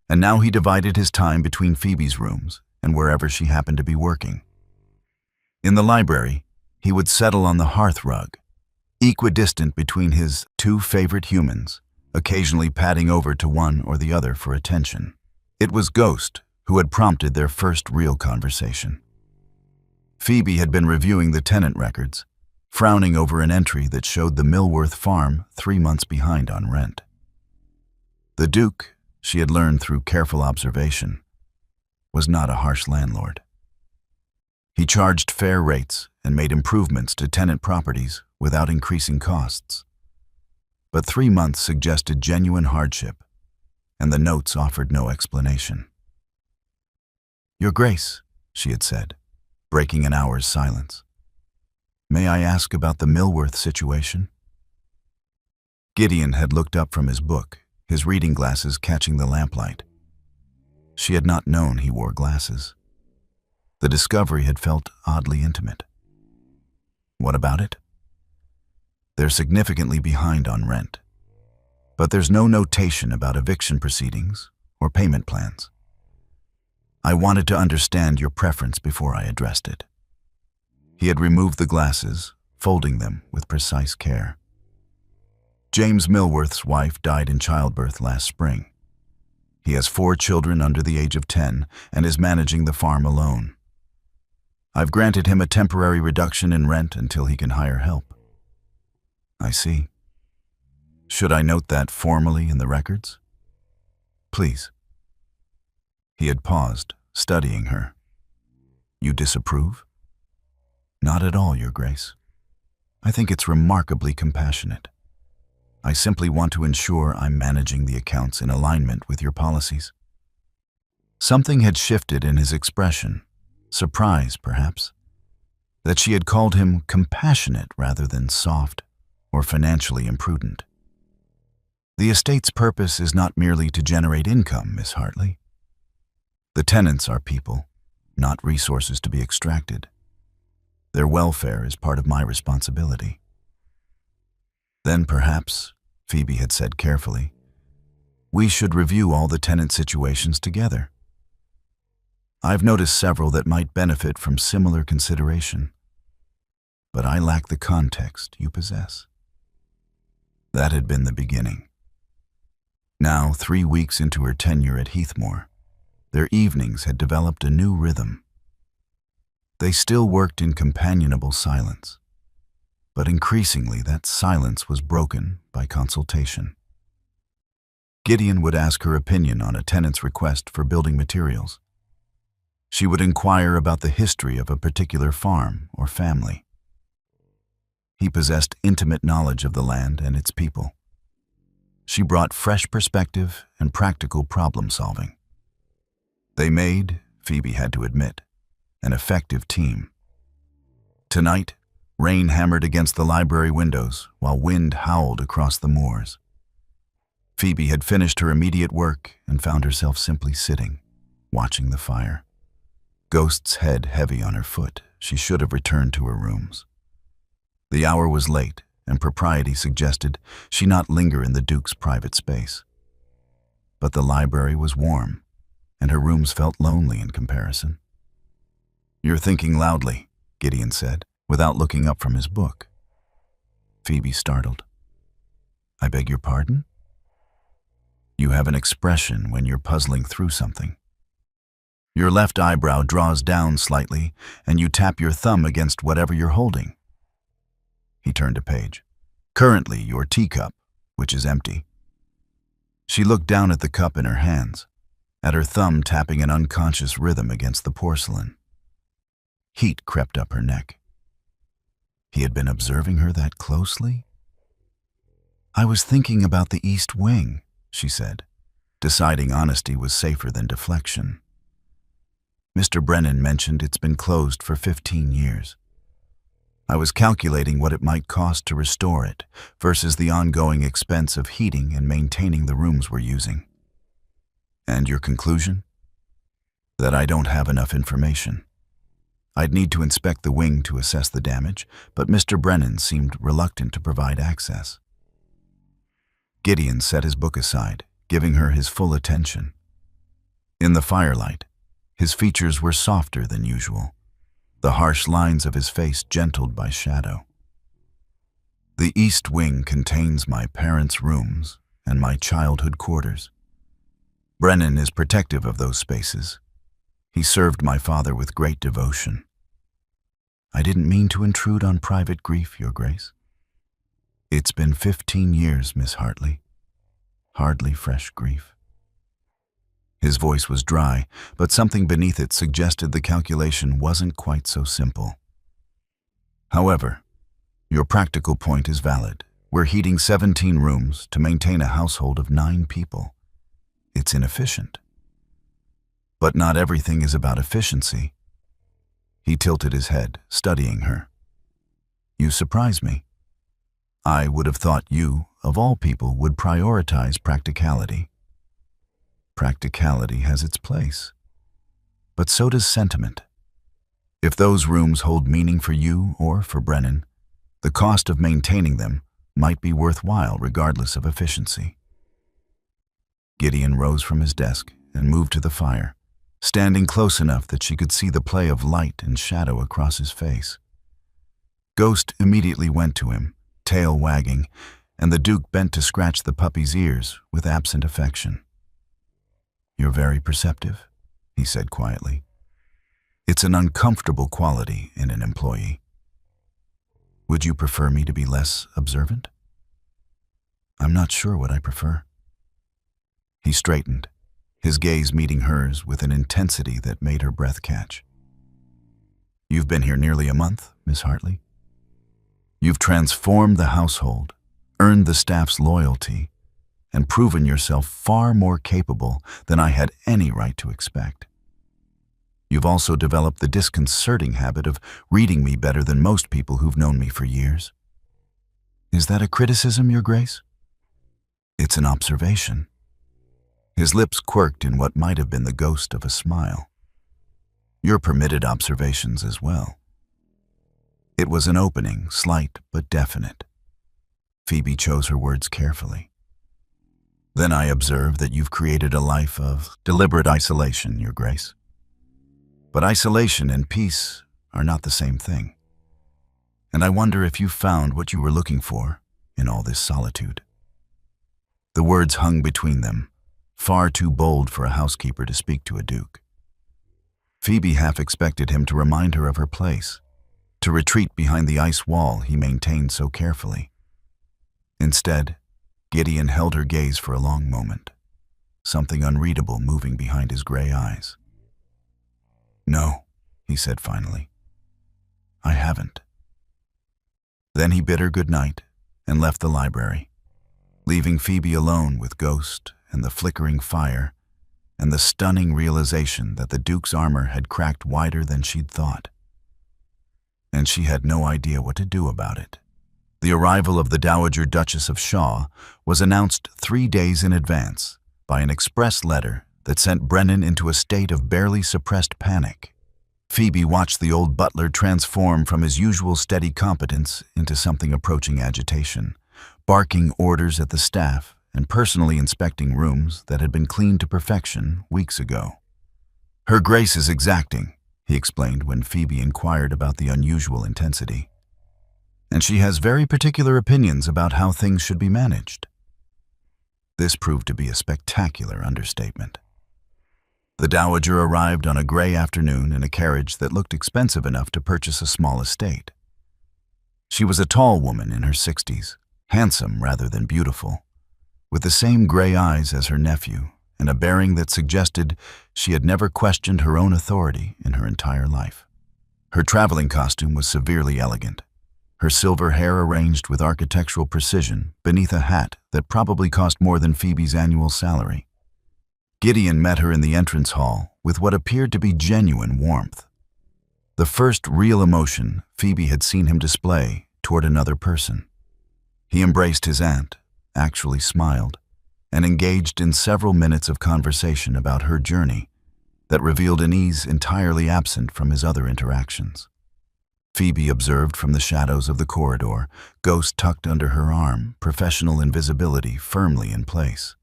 and now he divided his time between Phoebe's rooms and wherever she happened to be working. In the library, he would settle on the hearth rug, equidistant between his 2 favorite humans, occasionally padding over to one or the other for attention. It was Ghost who had prompted their first real conversation. Phoebe had been reviewing the tenant records, frowning over an entry that showed the Millworth farm 3 months behind on rent. The Duke, she had learned through careful observation, was not a harsh landlord. He charged fair rates and made improvements to tenant properties without increasing costs. But 3 months suggested genuine hardship, and the notes offered no explanation. "Your Grace," she had said, breaking an hour's silence, "may I ask about the Millworth situation?" Gideon had looked up from his book, his reading glasses catching the lamplight. She had not known he wore glasses. The discovery had felt oddly intimate. "What about it?" "They're significantly behind on rent, but there's no notation about eviction proceedings or payment plans. I wanted to understand your preference before I addressed it." He had removed the glasses, folding them with precise care. James Millworth's wife died in childbirth last spring. He has 4 children under the age of 10 and is managing the farm alone. I've granted him a temporary reduction in rent until he can hire help. "I see. Should I note that formally in the records?" "Please." He had paused, studying her. "You disapprove?" "Not at all, Your Grace. I think it's remarkably compassionate. I simply want to ensure I'm managing the accounts in alignment with your policies." Something had shifted in his expression, surprise perhaps, that she had called him compassionate rather than soft or financially imprudent. "The estate's purpose is not merely to generate income, Miss Hartley. The tenants are people, not resources to be extracted. Their welfare is part of my responsibility." Then perhaps, Phoebe had said carefully, we should review all the tenant situations together. I've noticed several that might benefit from similar consideration, but I lack the context you possess. That had been the beginning. Now, 3 weeks into her tenure at Heathmoor, their evenings had developed a new rhythm. They still worked in companionable silence, but increasingly that silence was broken by consultation. Gideon would ask her opinion on a tenant's request for building materials. She would inquire about the history of a particular farm or family. He possessed intimate knowledge of the land and its people. She brought fresh perspective and practical problem-solving. They made, Phoebe had to admit, an effective team. Tonight, rain hammered against the library windows while wind howled across the moors. Phoebe had finished her immediate work and found herself simply sitting, watching the fire. Ghost's head heavy on her foot, she should have returned to her rooms. The hour was late, and propriety suggested she not linger in the Duke's private space. But the library was warm, and her rooms felt lonely in comparison. "You're thinking loudly," Gideon said, without looking up from his book. Phoebe startled. "I beg your pardon?" "You have an expression when you're puzzling through something. Your left eyebrow draws down slightly, and you tap your thumb against whatever you're holding." He turned a page. "Currently, your teacup, which is empty." She looked down at the cup in her hands, at her thumb tapping an unconscious rhythm against the porcelain. Heat crept up her neck. He had been observing her that closely? "I was thinking about the East Wing," she said, deciding honesty was safer than deflection. "Mr. Brennan mentioned it's been closed for 15 years. I was calculating what it might cost to restore it versus the ongoing expense of heating and maintaining the rooms we're using." "And your conclusion?" "That I don't have enough information. I'd need to inspect the wing to assess the damage, but Mr. Brennan seemed reluctant to provide access." Gideon set his book aside, giving her his full attention. In the firelight, his features were softer than usual, the harsh lines of his face gentled by shadow. "The East Wing contains my parents' rooms and my childhood quarters. Brennan is protective of those spaces. He served my father with great devotion. I didn't mean to intrude on private grief, Your Grace. It's been 15 years, Miss Hartley. Hardly fresh grief." His voice was dry, but something beneath it suggested the calculation wasn't quite so simple. "However, your practical point is valid. We're heating 17 rooms to maintain a household of 9 people. It's inefficient. But not everything is about efficiency." He tilted his head, studying her. "You surprise me. I would have thought you, of all people, would prioritize practicality." "Practicality has its place. But so does sentiment. If those rooms hold meaning for you or for Brennan, the cost of maintaining them might be worthwhile regardless of efficiency." Gideon rose from his desk and moved to the fire, standing close enough that she could see the play of light and shadow across his face. Ghost immediately went to him, tail wagging, and the Duke bent to scratch the puppy's ears with absent affection. "You're very perceptive," he said quietly. "It's an uncomfortable quality in an employee. Would you prefer me to be less observant?" "I'm not sure what I prefer." He straightened, his gaze meeting hers with an intensity that made her breath catch. "You've been here nearly a month, Miss Hartley. You've transformed the household, earned the staff's loyalty, and proven yourself far more capable than I had any right to expect. You've also developed the disconcerting habit of reading me better than most people who've known me for years." "Is that a criticism, Your Grace?" "It's an observation." His lips quirked in what might have been the ghost of a smile. "You're permitted observations as well." It was an opening, slight but definite. Phoebe chose her words carefully. "Then I observe that you've created a life of deliberate isolation, Your Grace. But isolation and peace are not the same thing. And I wonder if you found what you were looking for in all this solitude." The words hung between them, far too bold for a housekeeper to speak to a duke. Phoebe half expected him to remind her of her place, to retreat behind the ice wall he maintained so carefully. Instead, Gideon held her gaze for a long moment, something unreadable moving behind his gray eyes. "No," he said finally. "I haven't." Then he bid her good night and left the library, leaving Phoebe alone with Ghost and the flickering fire and the stunning realization that the Duke's armor had cracked wider than she'd thought. And she had no idea what to do about it. The arrival of the Dowager Duchess of Shaw was announced 3 days in advance by an express letter that sent Brennan into a state of barely suppressed panic. Phoebe watched the old butler transform from his usual steady competence into something approaching agitation, barking orders at the staff and personally inspecting rooms that had been cleaned to perfection weeks ago. "Her Grace is exacting," he explained when Phoebe inquired about the unusual intensity. "And she has very particular opinions about how things should be managed." This proved to be a spectacular understatement. The Dowager arrived on a gray afternoon in a carriage that looked expensive enough to purchase a small estate. She was a tall woman in her 60s, handsome rather than beautiful, with the same gray eyes as her nephew and a bearing that suggested she had never questioned her own authority in her entire life. Her traveling costume was severely elegant, her silver hair arranged with architectural precision beneath a hat that probably cost more than Phoebe's annual salary. Gideon met her in the entrance hall with what appeared to be genuine warmth. The first real emotion Phoebe had seen him display toward another person. He embraced his aunt, actually smiled, and engaged in several minutes of conversation about her journey that revealed an ease entirely absent from his other interactions. Phoebe observed from the shadows of the corridor, Ghost tucked under her arm, professional invisibility firmly in place.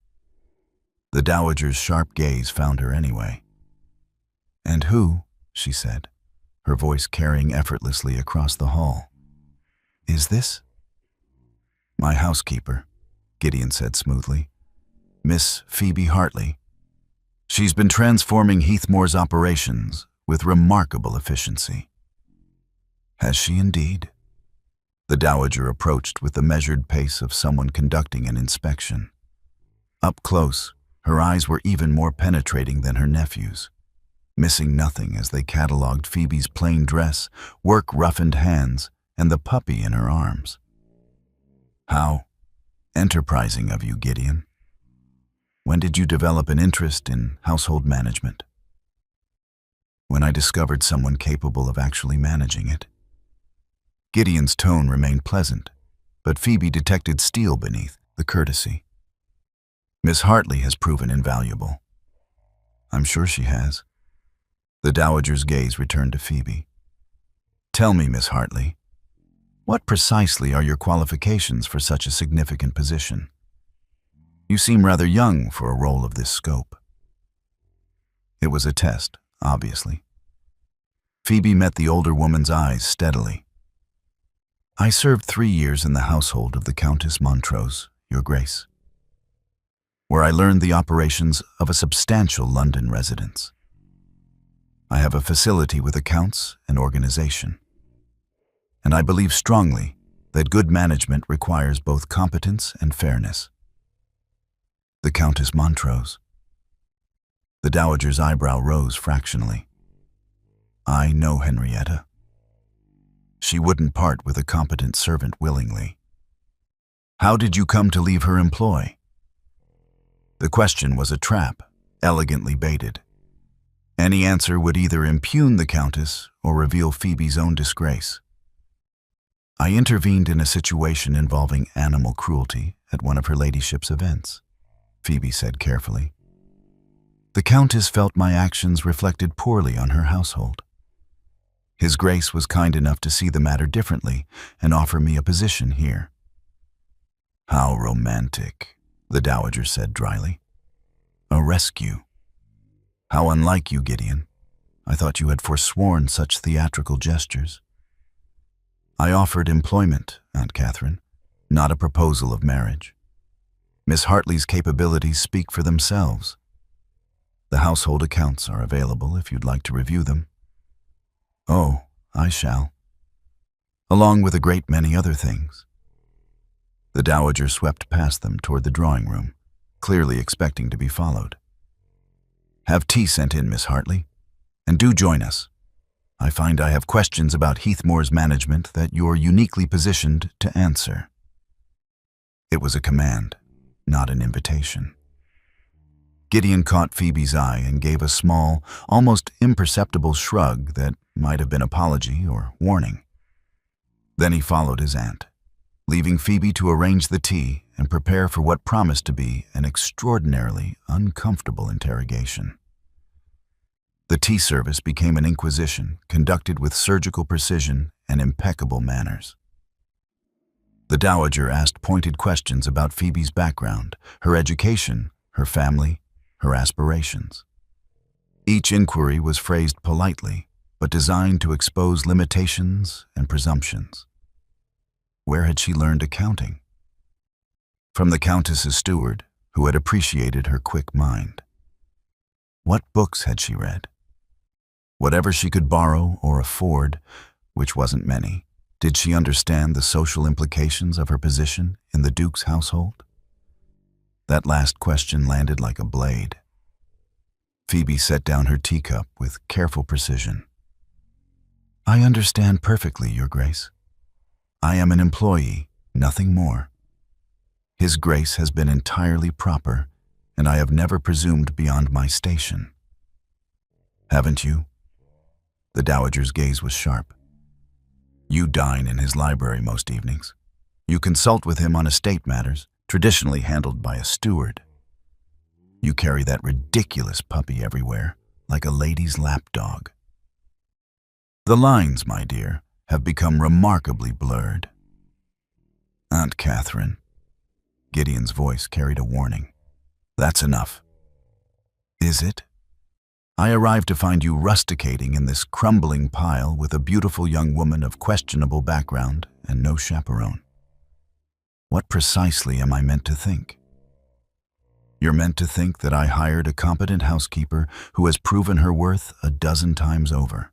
The Dowager's sharp gaze found her anyway. "And who," she said, her voice carrying effortlessly across the hall, "is this?" "My housekeeper," Gideon said smoothly. "Miss Phoebe Hartley. She's been transforming Heathmoor's operations with remarkable efficiency." "Has she indeed?" The Dowager approached with the measured pace of someone conducting an inspection. Up close, her eyes were even more penetrating than her nephew's, missing nothing as they catalogued Phoebe's plain dress, work-roughened hands, and the puppy in her arms. "How enterprising of you, Gideon. When did you develop an interest in household management?" "When I discovered someone capable of actually managing it." Gideon's tone remained pleasant, but Phoebe detected steel beneath the courtesy. "Miss Hartley has proven invaluable." "I'm sure she has." The Dowager's gaze returned to Phoebe. "Tell me, Miss Hartley, what precisely are your qualifications for such a significant position? You seem rather young for a role of this scope." It was a test, obviously. Phoebe met the older woman's eyes steadily. "I served 3 years in the household of the Countess Montrose, Your Grace, where I learned the operations of a substantial London residence. I have a facility with accounts and organization, and I believe strongly that good management requires both competence and fairness." "The Countess Montrose." The Dowager's eyebrow rose fractionally. "I know Henrietta. She wouldn't part with a competent servant willingly. How did you come to leave her employ?" The question was a trap, elegantly baited. Any answer would either impugn the Countess or reveal Phoebe's own disgrace. "I intervened in a situation involving animal cruelty at one of her ladyship's events," Phoebe said carefully. "The Countess felt my actions reflected poorly on her household. His Grace was kind enough to see the matter differently and offer me a position here. How romantic, the Dowager said dryly. A rescue. How unlike you, Gideon. I thought you had forsworn such theatrical gestures. I offered employment, Aunt Catherine, not a proposal of marriage. Miss Hartley's capabilities speak for themselves. The household accounts are available if you'd like to review them. Oh, I shall. Along with a great many other things. The Dowager swept past them toward the drawing room, clearly expecting to be followed. Have tea sent in, Miss Hartley, and do join us. I find I have questions about Heathmoor's management that you're uniquely positioned to answer. It was a command, not an invitation. Gideon caught Phoebe's eye and gave a small, almost imperceptible shrug that might have been apology or warning. Then he followed his aunt, leaving Phoebe to arrange the tea and prepare for what promised to be an extraordinarily uncomfortable interrogation. The tea service became an inquisition conducted with surgical precision and impeccable manners. The Dowager asked pointed questions about Phoebe's background, her education, her family, her aspirations. Each inquiry was phrased politely, but designed to expose limitations and presumptions. Where had she learned accounting? From the Countess's steward, who had appreciated her quick mind. What books had she read? Whatever she could borrow or afford, which wasn't many, did she understand the social implications of her position in the Duke's household? That last question landed like a blade. Phoebe set down her teacup with careful precision. I understand perfectly, Your Grace. I am an employee, nothing more. His Grace has been entirely proper, and I have never presumed beyond my station. Haven't you? The Dowager's gaze was sharp. You dine in his library most evenings. You consult with him on estate matters, traditionally handled by a steward. You carry that ridiculous puppy everywhere, like a lady's lapdog. The lines, my dear, have become remarkably blurred. Aunt Catherine. Gideon's voice carried a warning. That's enough. Is it? I arrived to find you rusticating in this crumbling pile with a beautiful young woman of questionable background and no chaperone. What precisely am I meant to think? You're meant to think that I hired a competent housekeeper who has proven her worth a dozen times over.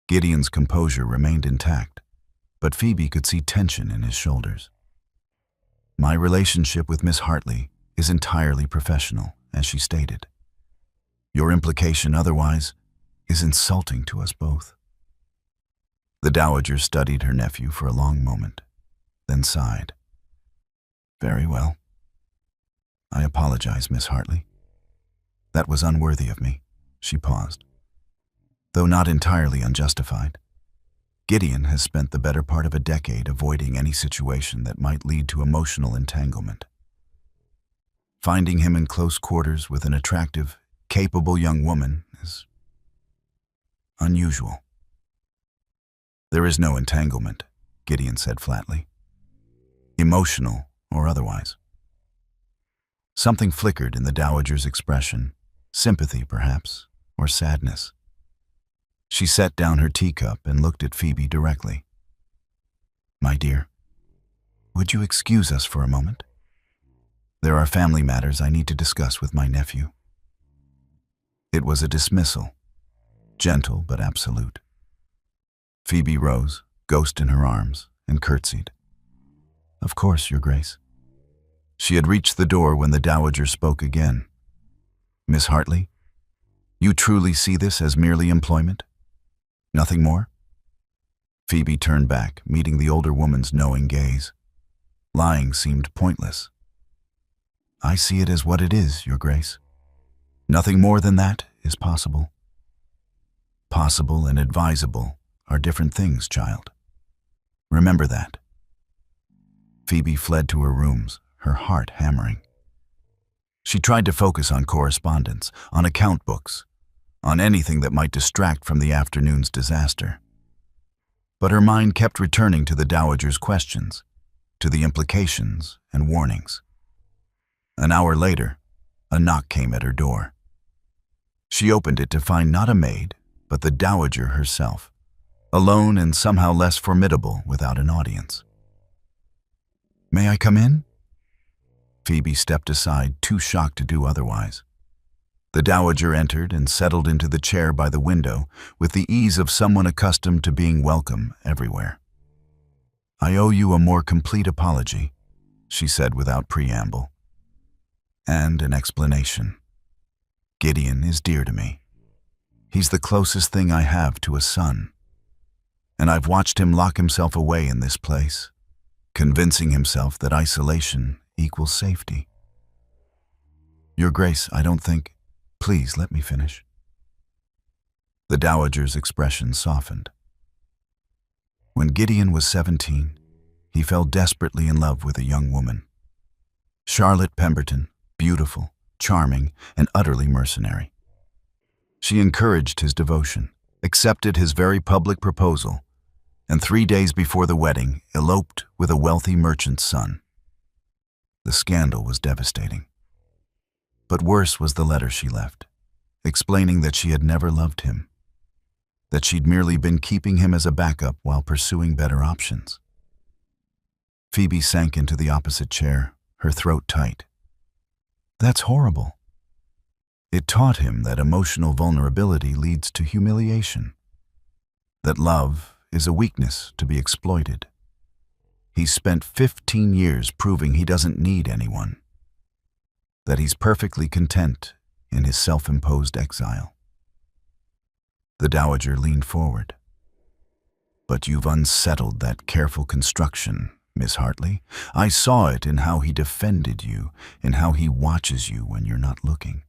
Gideon's composure remained intact, but Phoebe could see tension in his shoulders. My relationship with Miss Hartley is entirely professional, as she stated. Your implication otherwise is insulting to us both. The Dowager studied her nephew for a long moment, then sighed. Very well. I apologize, Miss Hartley. That was unworthy of me. She paused. Though not entirely unjustified, Gideon has spent the better part of a decade avoiding any situation that might lead to emotional entanglement. Finding him in close quarters with an attractive, capable young woman is unusual. There is no entanglement, Gideon said flatly. Emotional or otherwise. Something flickered in the Dowager's expression, sympathy perhaps, or sadness. She set down her teacup and looked at Phoebe directly. My dear, would you excuse us for a moment? There are family matters I need to discuss with my nephew. It was a dismissal, gentle but absolute. Phoebe rose, ghost in her arms, and curtsied. Of course, Your Grace. She had reached the door when the Dowager spoke again. Miss Hartley, you truly see this as merely employment? Nothing more? Phoebe turned back, meeting the older woman's knowing gaze. Lying seemed pointless. I see it as what it is, Your Grace. Nothing more than that is possible. Possible and advisable are different things, child. Remember that. Phoebe fled to her rooms, her heart hammering. She tried to focus on correspondence, on account books, on anything that might distract from the afternoon's disaster. But her mind kept returning to the Dowager's questions, to the implications and warnings. An hour later, a knock came at her door. She opened it to find not a maid, but the dowager herself, alone and somehow less formidable without an audience. "May I come in?" Phoebe stepped aside, too shocked to do otherwise. The dowager entered and settled into the chair by the window with the ease of someone accustomed to being welcome everywhere. "I owe you a more complete apology," she said without preamble. "And an explanation. Gideon is dear to me. He's the closest thing I have to a son. And I've watched him lock himself away in this place, convincing himself that isolation equals safety. Your Grace, I don't think... Please, let me finish." The dowager's expression softened. When Gideon was 17, he fell desperately in love with a young woman. Charlotte Pemberton, beautiful, charming, and utterly mercenary. She encouraged his devotion, accepted his very public proposal, and 3 days before the wedding, eloped with a wealthy merchant's son. The scandal was devastating. But worse was the letter she left, explaining that she had never loved him, that she'd merely been keeping him as a backup while pursuing better options. Phoebe sank into the opposite chair, her throat tight. That's horrible. It taught him that emotional vulnerability leads to humiliation, that love is a weakness to be exploited. He's spent 15 years proving he doesn't need anyone, that he's perfectly content in his self-imposed exile. The dowager leaned forward. "But you've unsettled that careful construction, Miss Hartley. I saw it in how he defended you, in how he watches you when you're not looking.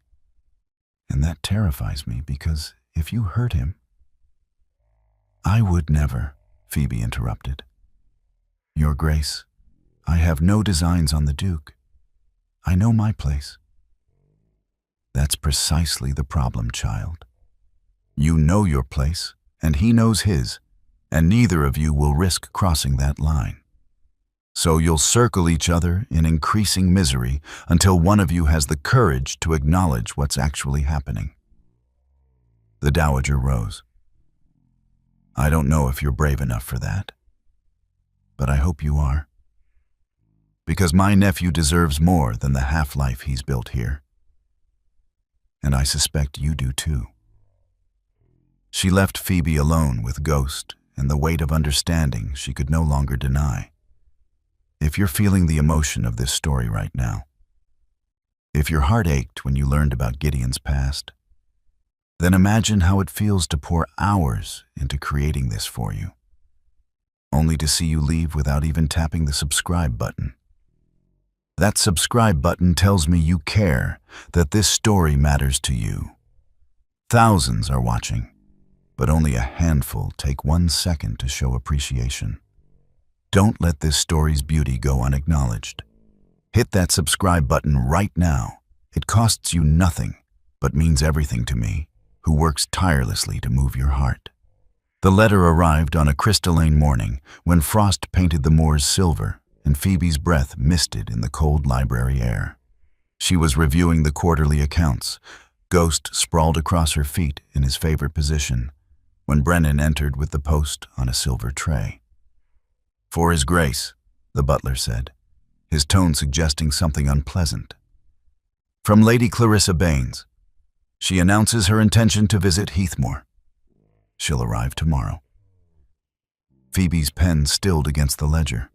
And that terrifies me, because if you hurt him..." "I would never," Phoebe interrupted. "Your Grace, I have no designs on the Duke. I know my place." "That's precisely the problem, child. You know your place, and he knows his, and neither of you will risk crossing that line. So you'll circle each other in increasing misery until one of you has the courage to acknowledge what's actually happening." The dowager rose. "I don't know if you're brave enough for that, but I hope you are. Because my nephew deserves more than the half-life he's built here. And I suspect you do too." She left Phoebe alone with Ghost and the weight of understanding she could no longer deny. If you're feeling the emotion of this story right now, if your heart ached when you learned about Gideon's past, then imagine how it feels to pour hours into creating this for you, only to see you leave without even tapping the subscribe button. That subscribe button tells me you care, that this story matters to you. Thousands are watching, but only a handful take 1 second to show appreciation. Don't let this story's beauty go unacknowledged. Hit that subscribe button right now. It costs you nothing, but means everything to me, who works tirelessly to move your heart. The letter arrived on a crystalline morning when frost painted the moors silver and Phoebe's breath misted in the cold library air. She was reviewing the quarterly accounts, Ghost sprawled across her feet in his favorite position, when Brennan entered with the post on a silver tray. "For His Grace," the butler said, his tone suggesting something unpleasant. "From Lady Clarissa Baines. She announces her intention to visit Heathmore. She'll arrive tomorrow." Phoebe's pen stilled against the ledger.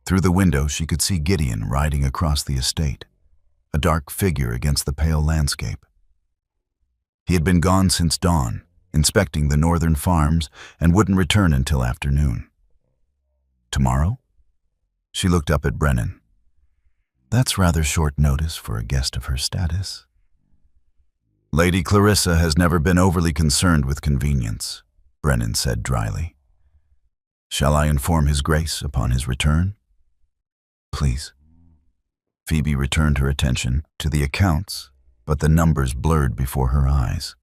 Through the window she could see Gideon riding across the estate, a dark figure against the pale landscape. He had been gone since dawn, inspecting the northern farms, and wouldn't return until afternoon. Tomorrow? She looked up at Brennan. That's rather short notice for a guest of her status. Lady Clarissa has never been overly concerned with convenience, Brennan said dryly. Shall I inform His Grace upon his return? Please. Phoebe returned her attention to the accounts, but the numbers blurred before her eyes.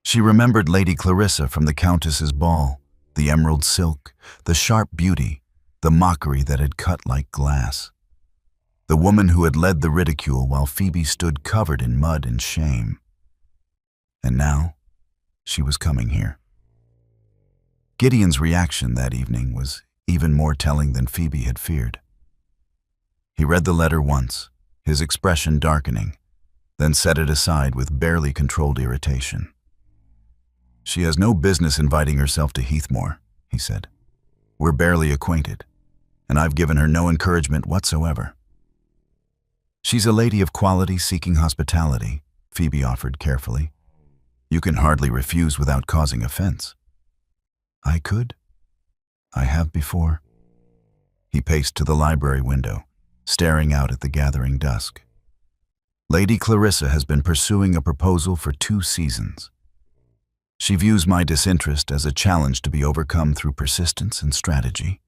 She remembered Lady Clarissa from the Countess's ball, the emerald silk, the sharp beauty, the mockery that had cut like glass. The woman who had led the ridicule while Phoebe stood covered in mud and shame. And now, she was coming here. Gideon's reaction that evening was even more telling than Phoebe had feared. He read the letter once, his expression darkening, then set it aside with barely controlled irritation. "She has no business inviting herself to Heathmoor," he said. "We're barely acquainted, and I've given her no encouragement whatsoever." "She's a lady of quality seeking hospitality," Phoebe offered carefully. "You can hardly refuse without causing offense." "I could. I have before." He paced to the library window, staring out at the gathering dusk. "Lady Clarissa has been pursuing a proposal for 2 seasons. She views my disinterest as a challenge to be overcome through persistence and strategy.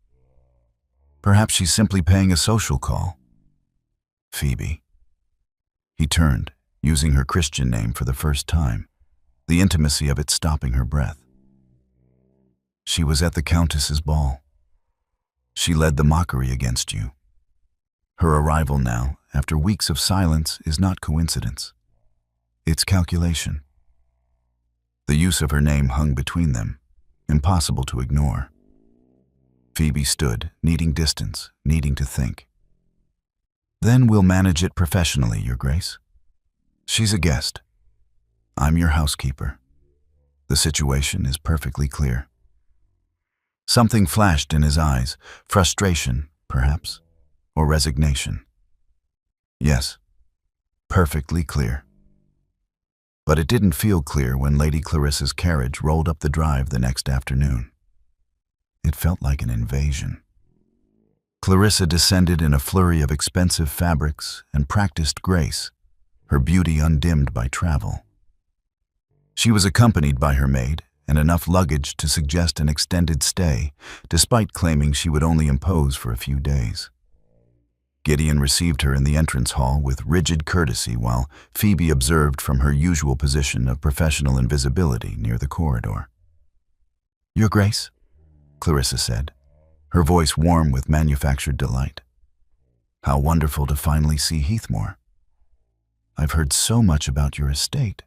Perhaps she's simply paying a social call." "Phoebe." He turned, using her Christian name for the first time, the intimacy of it stopping her breath. "She was at the Countess's ball. She led the mockery against you. Her arrival now, after weeks of silence, is not coincidence. It's calculation." The use of her name hung between them, impossible to ignore. Phoebe stood, needing distance, needing to think. "Then we'll manage it professionally, Your Grace. She's a guest. I'm your housekeeper. The situation is perfectly clear." Something flashed in his eyes, frustration, perhaps, or resignation. Yes, perfectly clear. But it didn't feel clear when Lady Clarissa's carriage rolled up the drive the next afternoon. It felt like an invasion. Clarissa descended in a flurry of expensive fabrics and practiced grace, her beauty undimmed by travel. She was accompanied by her maid and enough luggage to suggest an extended stay, despite claiming she would only impose for a few days. Gideon received her in the entrance hall with rigid courtesy while Phoebe observed from her usual position of professional invisibility near the corridor. "Your Grace," Clarissa said, her voice warm with manufactured delight. "How wonderful to finally see Heathmoor. I've heard so much about your estate.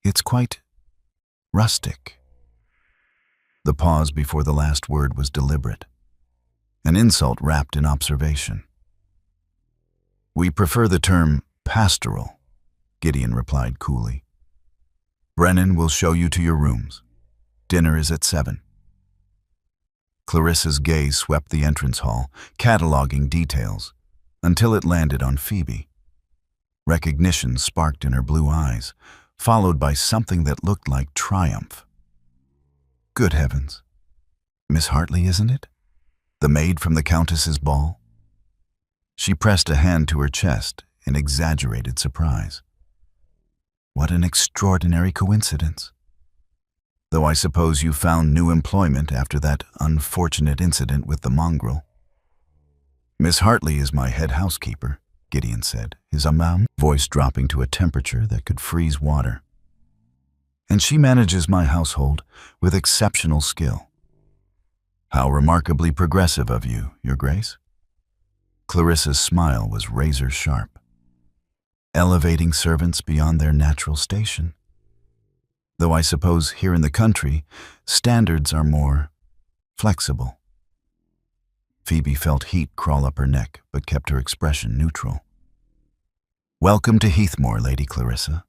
It's quite rustic." The pause before the last word was deliberate, an insult wrapped in observation. "We prefer the term pastoral," Gideon replied coolly. "Brennan will show you to your rooms. Dinner is at 7. Clarissa's gaze swept the entrance hall, cataloging details, until it landed on Phoebe. Recognition sparked in her blue eyes, followed by something that looked like triumph. "Good heavens. Miss Hartley, isn't it? The maid from the Countess's ball?" She pressed a hand to her chest in exaggerated surprise. "What an extraordinary coincidence. Though I suppose you found new employment after that unfortunate incident with the mongrel." "Miss Hartley is my head housekeeper," Gideon said, his voice dropping to a temperature that could freeze water. "And she manages my household with exceptional skill." "How remarkably progressive of you, Your Grace." Clarissa's smile was razor sharp. "Elevating servants beyond their natural station. Though I suppose here in the country, standards are more flexible." Phoebe felt heat crawl up her neck, but kept her expression neutral. "Welcome to Heathmoor, Lady Clarissa.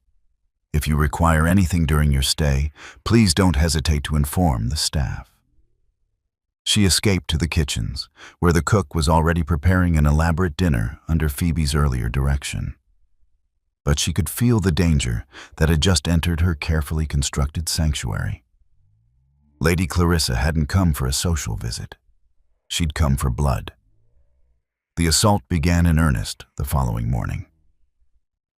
If you require anything during your stay, please don't hesitate to inform the staff." She escaped to the kitchens, where the cook was already preparing an elaborate dinner under Phoebe's earlier direction. But she could feel the danger that had just entered her carefully constructed sanctuary. Lady Clarissa hadn't come for a social visit. She'd come for blood. The assault began in earnest the following morning.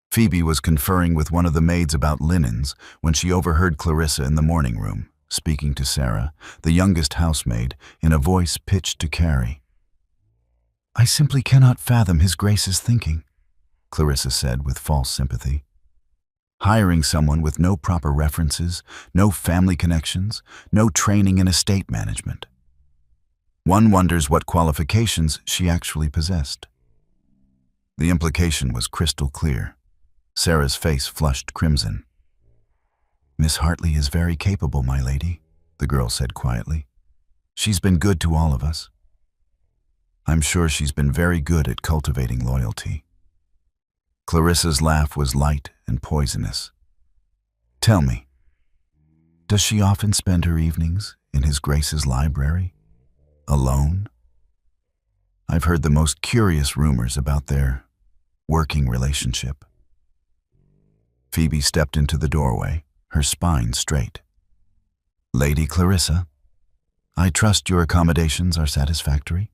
Phoebe was conferring with one of the maids about linens when she overheard Clarissa in the morning room, speaking to Sarah, the youngest housemaid, in a voice pitched to Carrie. "I simply cannot fathom His Grace's thinking," Clarissa said with false sympathy. "Hiring someone with no proper references, no family connections, no training in estate management. One wonders what qualifications she actually possessed. The implication was crystal clear. Sarah's face flushed crimson. "Miss Hartley is very capable, my lady," the girl said quietly. "She's been good to all of us." "I'm sure she's been very good at cultivating loyalty." Clarissa's laugh was light and poisonous. "Tell me, does she often spend her evenings in His Grace's library? Alone? I've heard the most curious rumors about their working relationship." Phoebe stepped into the doorway, her spine straight. "Lady Clarissa, I trust your accommodations are satisfactory?"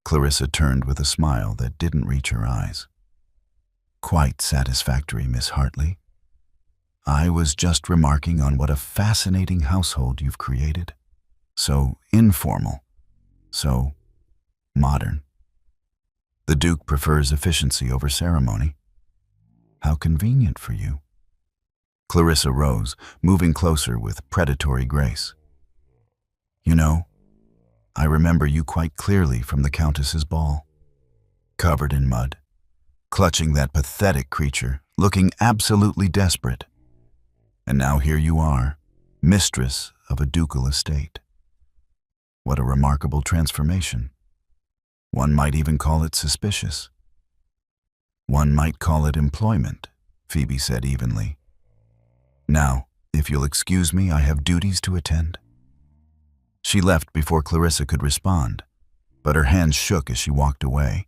Clarissa turned with a smile that didn't reach her eyes. "Quite satisfactory, Miss Hartley. I was just remarking on what a fascinating household you've created. So informal, so modern. The Duke prefers efficiency over ceremony. How convenient for you." Clarissa rose, moving closer with predatory grace. "You know, I remember you quite clearly from the Countess's ball. Covered in mud, clutching that pathetic creature, looking absolutely desperate. And now here you are, mistress of a ducal estate. What a remarkable transformation. One might even call it suspicious." "One might call it employment," Phoebe said evenly. "Now, if you'll excuse me, I have duties to attend." She left before Clarissa could respond, but her hands shook as she walked away.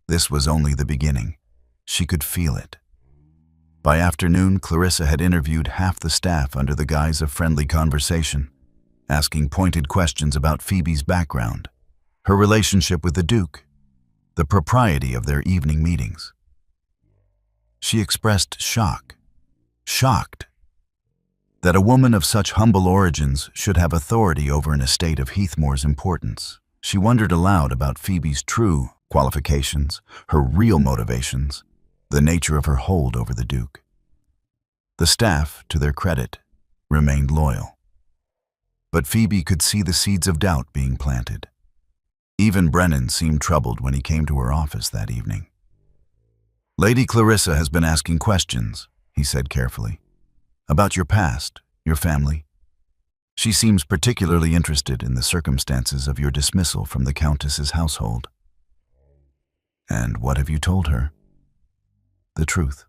This was only the beginning. She could feel it. By afternoon, Clarissa had interviewed half the staff under the guise of friendly conversation, asking pointed questions about Phoebe's background, her relationship with the Duke, the propriety of their evening meetings. She expressed shocked, that a woman of such humble origins should have authority over an estate of Heathmoor's importance. She wondered aloud about Phoebe's true qualifications, her real motivations, the nature of her hold over the Duke. The staff, to their credit, remained loyal. But Phoebe could see the seeds of doubt being planted. Even Brennan seemed troubled when he came to her office that evening. "Lady Clarissa has been asking questions," he said carefully, "about your past, your family. She seems particularly interested in the circumstances of your dismissal from the Countess's household." "And what have you told her?" "The truth.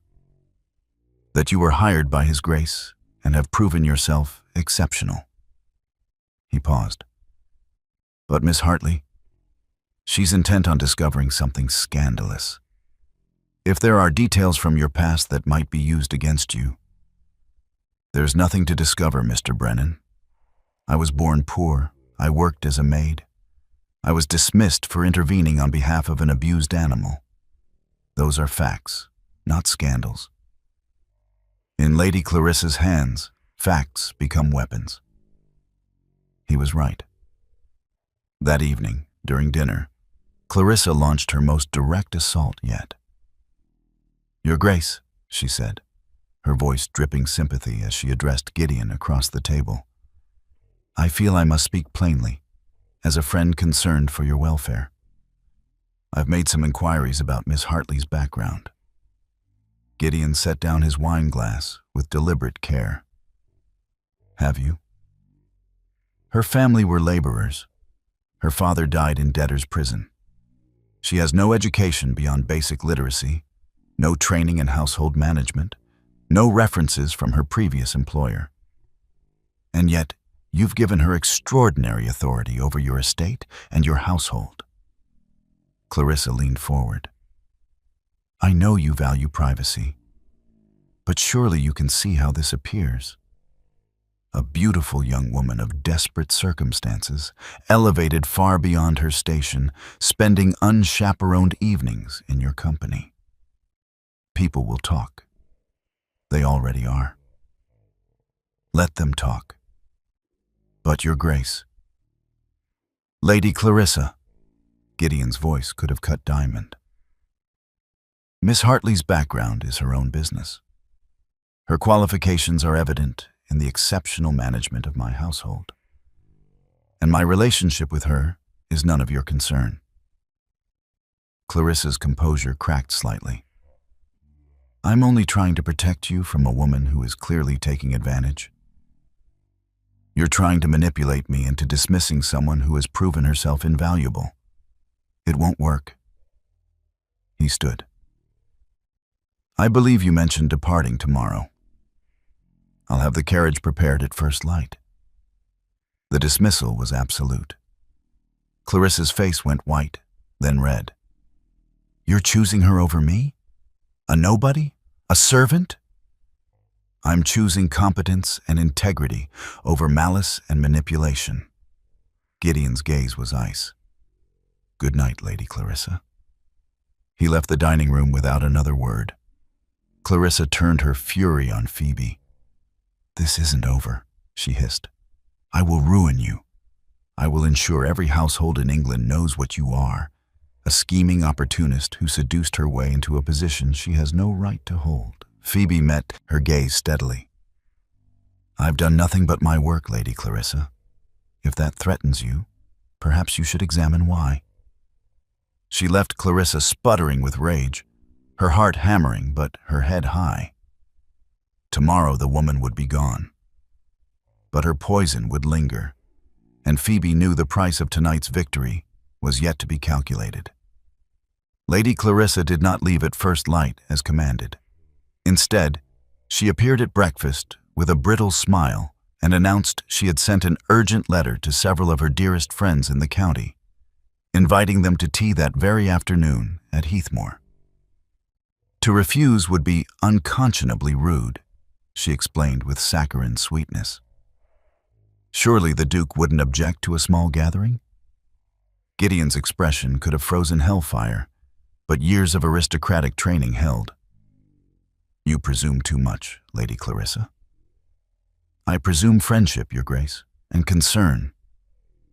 That you were hired by His Grace and have proven yourself exceptional." He paused. "But Miss Hartley, she's intent on discovering something scandalous. If there are details from your past that might be used against you..." "There's nothing to discover, Mr. Brennan. I was born poor. I worked as a maid. I was dismissed for intervening on behalf of an abused animal. Those are facts, not scandals. In Lady Clarissa's hands, facts become weapons." He was right. That evening, during dinner, Clarissa launched her most direct assault yet. "Your Grace," she said, her voice dripping sympathy as she addressed Gideon across the table, "I feel I must speak plainly, as a friend concerned for your welfare. I've made some inquiries about Miss Hartley's background." Gideon set down his wine glass with deliberate care. "Have you?" "Her family were laborers. Her father died in debtor's prison. She has no education beyond basic literacy, no training in household management, no references from her previous employer. And yet, you've given her extraordinary authority over your estate and your household." Clarissa leaned forward. "I know you value privacy, but surely you can see how this appears. A beautiful young woman of desperate circumstances, elevated far beyond her station, spending unchaperoned evenings in your company. People will talk. They already are. Let them talk. But your Grace..." "Lady Clarissa," Gideon's voice could have cut diamond. "Miss Hartley's background is her own business. Her qualifications are evident in the exceptional management of my household. and my relationship with her is none of your concern." Clarissa's composure cracked slightly. "I'm only trying to protect you from a woman who is clearly taking advantage. You're trying to manipulate me into dismissing someone who has proven herself invaluable. It won't work." He stood. "I believe you mentioned departing tomorrow. I'll have the carriage prepared at first light." The dismissal was absolute. Clarissa's face went white, then red. "You're choosing her over me? A nobody? A servant?" "I'm choosing competence and integrity over malice and manipulation." Gideon's gaze was ice. "Good night, Lady Clarissa." He left the dining room without another word. Clarissa turned her fury on Phoebe. "This isn't over," she hissed. "I will ruin you. I will ensure every household in England knows what you are, a scheming opportunist who seduced her way into a position she has no right to hold." Phoebe met her gaze steadily. "I've done nothing but my work, Lady Clarissa. If that threatens you, perhaps you should examine why." She left Clarissa sputtering with rage, her heart hammering but her head high. Tomorrow the woman would be gone. But her poison would linger, and Phoebe knew the price of tonight's victory was yet to be calculated. Lady Clarissa did not leave at first light as commanded. Instead, she appeared at breakfast with a brittle smile and announced she had sent an urgent letter to several of her dearest friends in the county, inviting them to tea that very afternoon at Heathmoor. To refuse would be unconscionably rude, she explained with saccharine sweetness. Surely the Duke wouldn't object to a small gathering? Gideon's expression could have frozen hellfire, but years of aristocratic training held. "You presume too much, Lady Clarissa." "I presume friendship, Your Grace, and concern.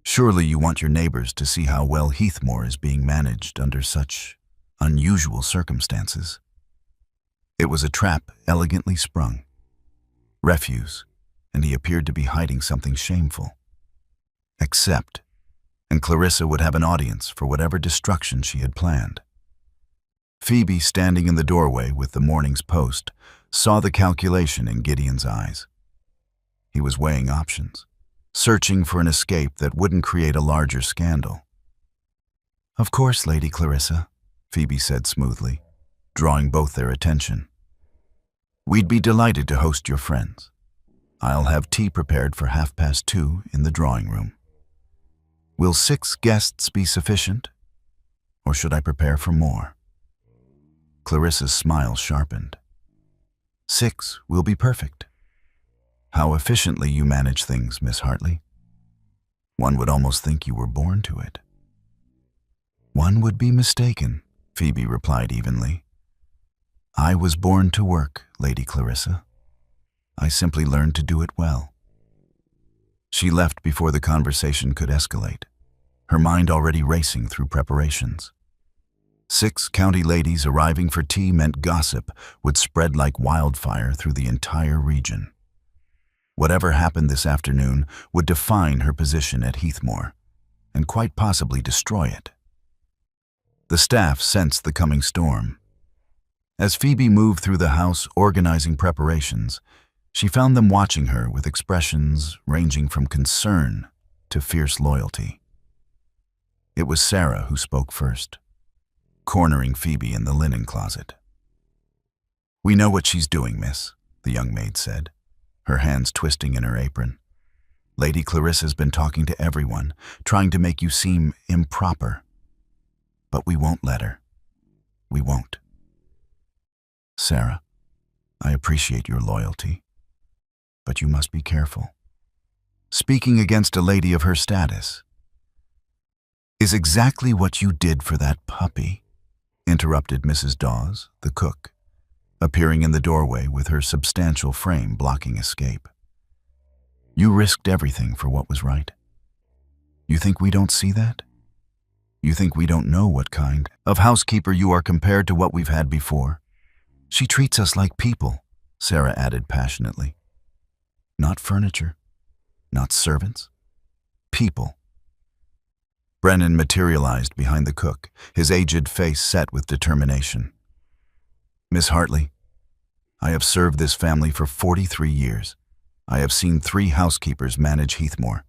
Surely you want your neighbors to see how well Heathmoor is being managed under such unusual circumstances." It was a trap elegantly sprung. Refuse, and he appeared to be hiding something shameful. Accept, and Clarissa would have an audience for whatever destruction she had planned. Phoebe, standing in the doorway with the morning's post, saw the calculation in Gideon's eyes. He was weighing options, searching for an escape that wouldn't create a larger scandal. "Of course, Lady Clarissa," Phoebe said smoothly, drawing both their attention. "We'd be delighted to host your friends. I'll have tea prepared for 2:30 in the drawing room. Will 6 guests be sufficient, or should I prepare for more?" Clarissa's smile sharpened. 6 will be perfect." "How efficiently you manage things, Miss Hartley. One would almost think you were born to it." "One would be mistaken," Phoebe replied evenly. "I was born to work, Lady Clarissa. I simply learned to do it well." She left before the conversation could escalate, her mind already racing through preparations. 6 county ladies arriving for tea meant gossip would spread like wildfire through the entire region. Whatever happened this afternoon would define her position at Heathmoor, and quite possibly destroy it. The staff sensed the coming storm. As Phoebe moved through the house organizing preparations, she found them watching her with expressions ranging from concern to fierce loyalty. It was Sarah who spoke first, cornering Phoebe in the linen closet. "We know what she's doing, miss," the young maid said, her hands twisting in her apron. "Lady Clarissa's been talking to everyone, trying to make you seem improper. But we won't let her. We won't." "Sarah, I appreciate your loyalty, but you must be careful. Speaking against a lady of her status is exactly what you did for that puppy," interrupted Mrs. Dawes, the cook, appearing in the doorway with her substantial frame blocking escape. "You risked everything for what was right. You think we don't see that? You think we don't know what kind of housekeeper you are compared to what we've had before? She treats us like people," Sarah added passionately. "Not furniture, not servants, people. Brennan materialized behind the cook, his aged face set with determination. Miss Hartley, I have served this family for 43 years. I have seen 3 housekeepers manage Heathmore.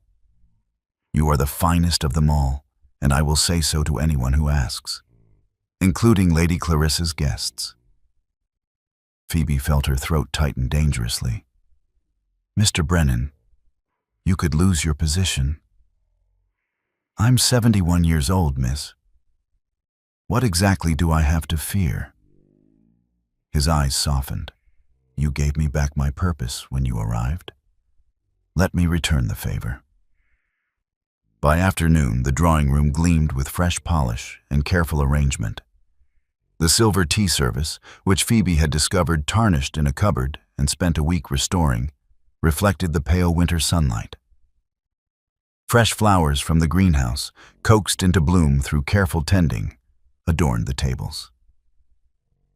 You are the finest of them all, and I will say so to anyone who asks, including Lady Clarissa's guests. Phoebe felt her throat tighten dangerously. Mr. Brennan, you could lose your position. I'm 71 years old, miss. What exactly do I have to fear? His eyes softened. You gave me back my purpose when you arrived. Let me return the favor. By afternoon, the drawing room gleamed with fresh polish and careful arrangement. The silver tea service, which Phoebe had discovered tarnished in a cupboard and spent a week restoring, reflected the pale winter sunlight. Fresh flowers from the greenhouse, coaxed into bloom through careful tending, adorned the tables.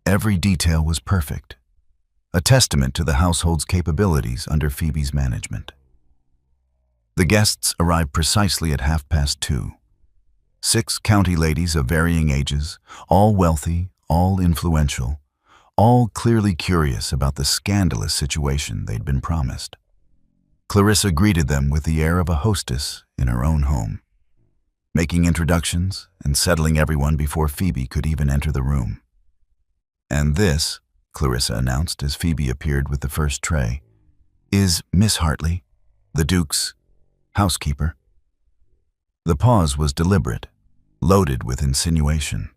Every detail was perfect, a testament to the household's capabilities under Phoebe's management. The guests arrived precisely at 2:30. 6 county ladies of varying ages, all wealthy, all influential, all clearly curious about the scandalous situation they'd been promised. Clarissa greeted them with the air of a hostess in her own home, making introductions and settling everyone before Phoebe could even enter the room. And this, Clarissa announced as Phoebe appeared with the first tray, is Miss Hartley, the Duke's housekeeper. The pause was deliberate, loaded with insinuation.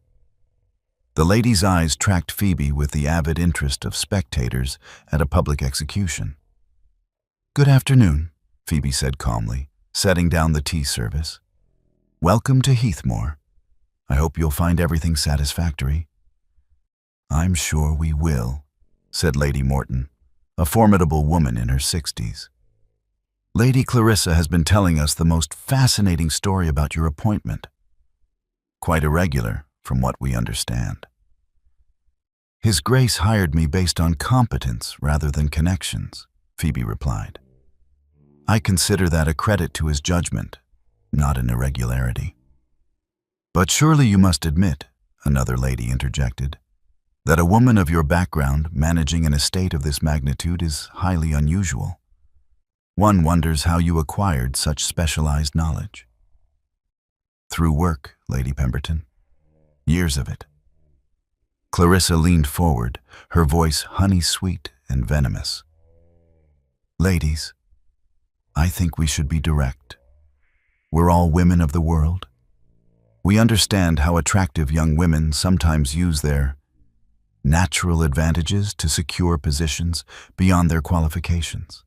The lady's eyes tracked Phoebe with the avid interest of spectators at a public execution. Good afternoon, Phoebe said calmly, setting down the tea service. Welcome to Heathmore. I hope you'll find everything satisfactory. I'm sure we will, said Lady Morton, a formidable woman in her 60s. Lady Clarissa has been telling us the most fascinating story about your appointment. Quite irregular, from what we understand. His Grace hired me based on competence rather than connections, Phoebe replied. I consider that a credit to his judgment, not an irregularity. But surely you must admit, another lady interjected, that a woman of your background managing an estate of this magnitude is highly unusual. One wonders how you acquired such specialized knowledge. Through work, Lady Pemberton. Years of it. Clarissa leaned forward, her voice honey-sweet and venomous. Ladies, I think we should be direct. We're all women of the world. We understand how attractive young women sometimes use their natural advantages to secure positions beyond their qualifications.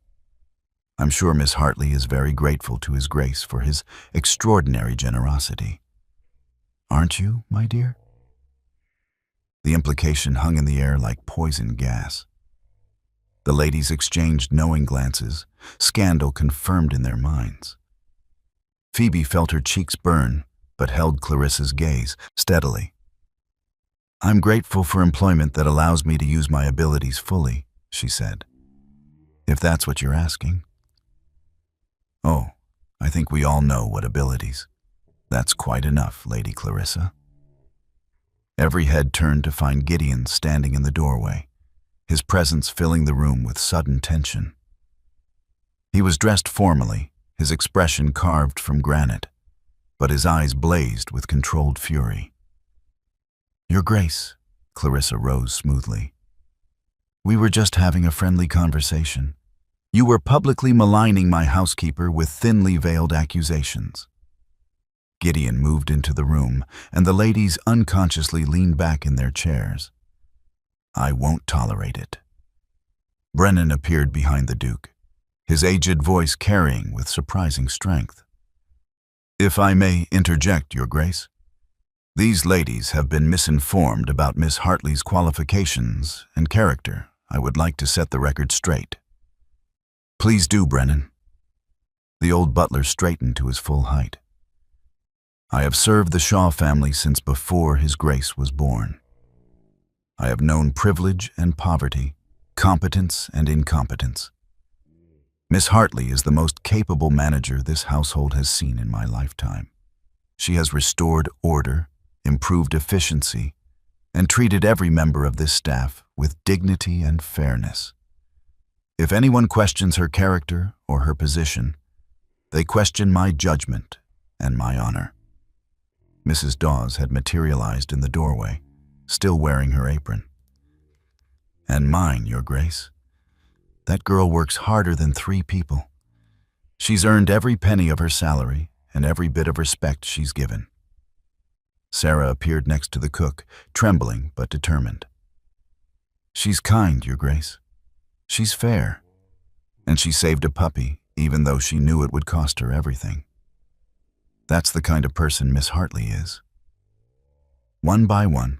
I'm sure Miss Hartley is very grateful to His Grace for his extraordinary generosity. Aren't you, my dear? The implication hung in the air like poison gas. The ladies exchanged knowing glances, scandal confirmed in their minds. Phoebe felt her cheeks burn, but held Clarissa's gaze steadily. I'm grateful for employment that allows me to use my abilities fully, she said. If that's what you're asking. Oh, I think we all know what abilities. That's quite enough, Lady Clarissa. Every head turned to find Gideon standing in the doorway, his presence filling the room with sudden tension. He was dressed formally, his expression carved from granite, but his eyes blazed with controlled fury. Your Grace, Clarissa rose smoothly. We were just having a friendly conversation. You were publicly maligning my housekeeper with thinly veiled accusations. Gideon moved into the room, and the ladies unconsciously leaned back in their chairs. I won't tolerate it. Brennan appeared behind the Duke, his aged voice carrying with surprising strength. If I may interject, Your Grace, these ladies have been misinformed about Miss Hartley's qualifications and character. I would like to set the record straight. Please do, Brennan. The old butler straightened to his full height. I have served the Shaw family since before His Grace was born. I have known privilege and poverty, competence and incompetence. Miss Hartley is the most capable manager this household has seen in my lifetime. She has restored order, improved efficiency, and treated every member of this staff with dignity and fairness. If anyone questions her character or her position, they question my judgment and my honor. Mrs. Dawes had materialized in the doorway, still wearing her apron. And mine, Your Grace. That girl works harder than 3 people. She's earned every penny of her salary and every bit of respect she's given. Sarah appeared next to the cook, trembling but determined. She's kind, Your Grace. She's fair. And she saved a puppy, even though she knew it would cost her everything. That's the kind of person Miss Hartley is. One by one,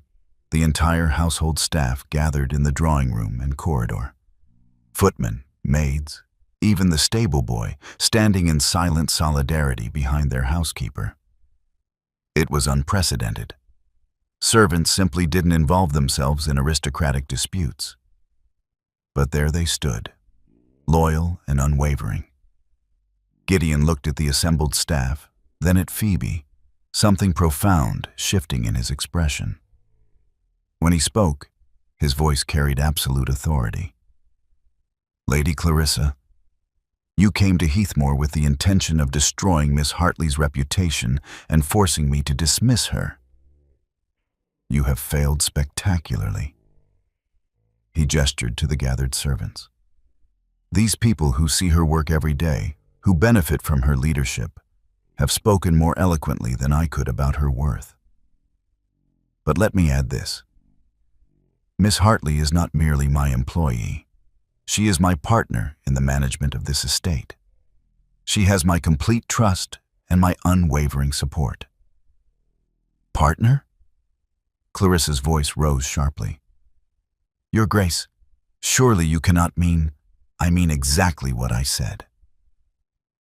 the entire household staff gathered in the drawing room and corridor. Footmen, maids, even the stable boy, standing in silent solidarity behind their housekeeper. It was unprecedented. Servants simply didn't involve themselves in aristocratic disputes. But there they stood, loyal and unwavering. Gideon looked at the assembled staff, then at Phoebe, something profound shifting in his expression. When he spoke, his voice carried absolute authority. Lady Clarissa, you came to Heathmore with the intention of destroying Miss Hartley's reputation and forcing me to dismiss her. You have failed spectacularly. He gestured to the gathered servants. These people who see her work every day, who benefit from her leadership, have spoken more eloquently than I could about her worth. But let me add this. Miss Hartley is not merely my employee. She is my partner in the management of this estate. She has my complete trust and my unwavering support. Partner? Clarissa's voice rose sharply. Your Grace, surely you cannot mean, I mean exactly what I said.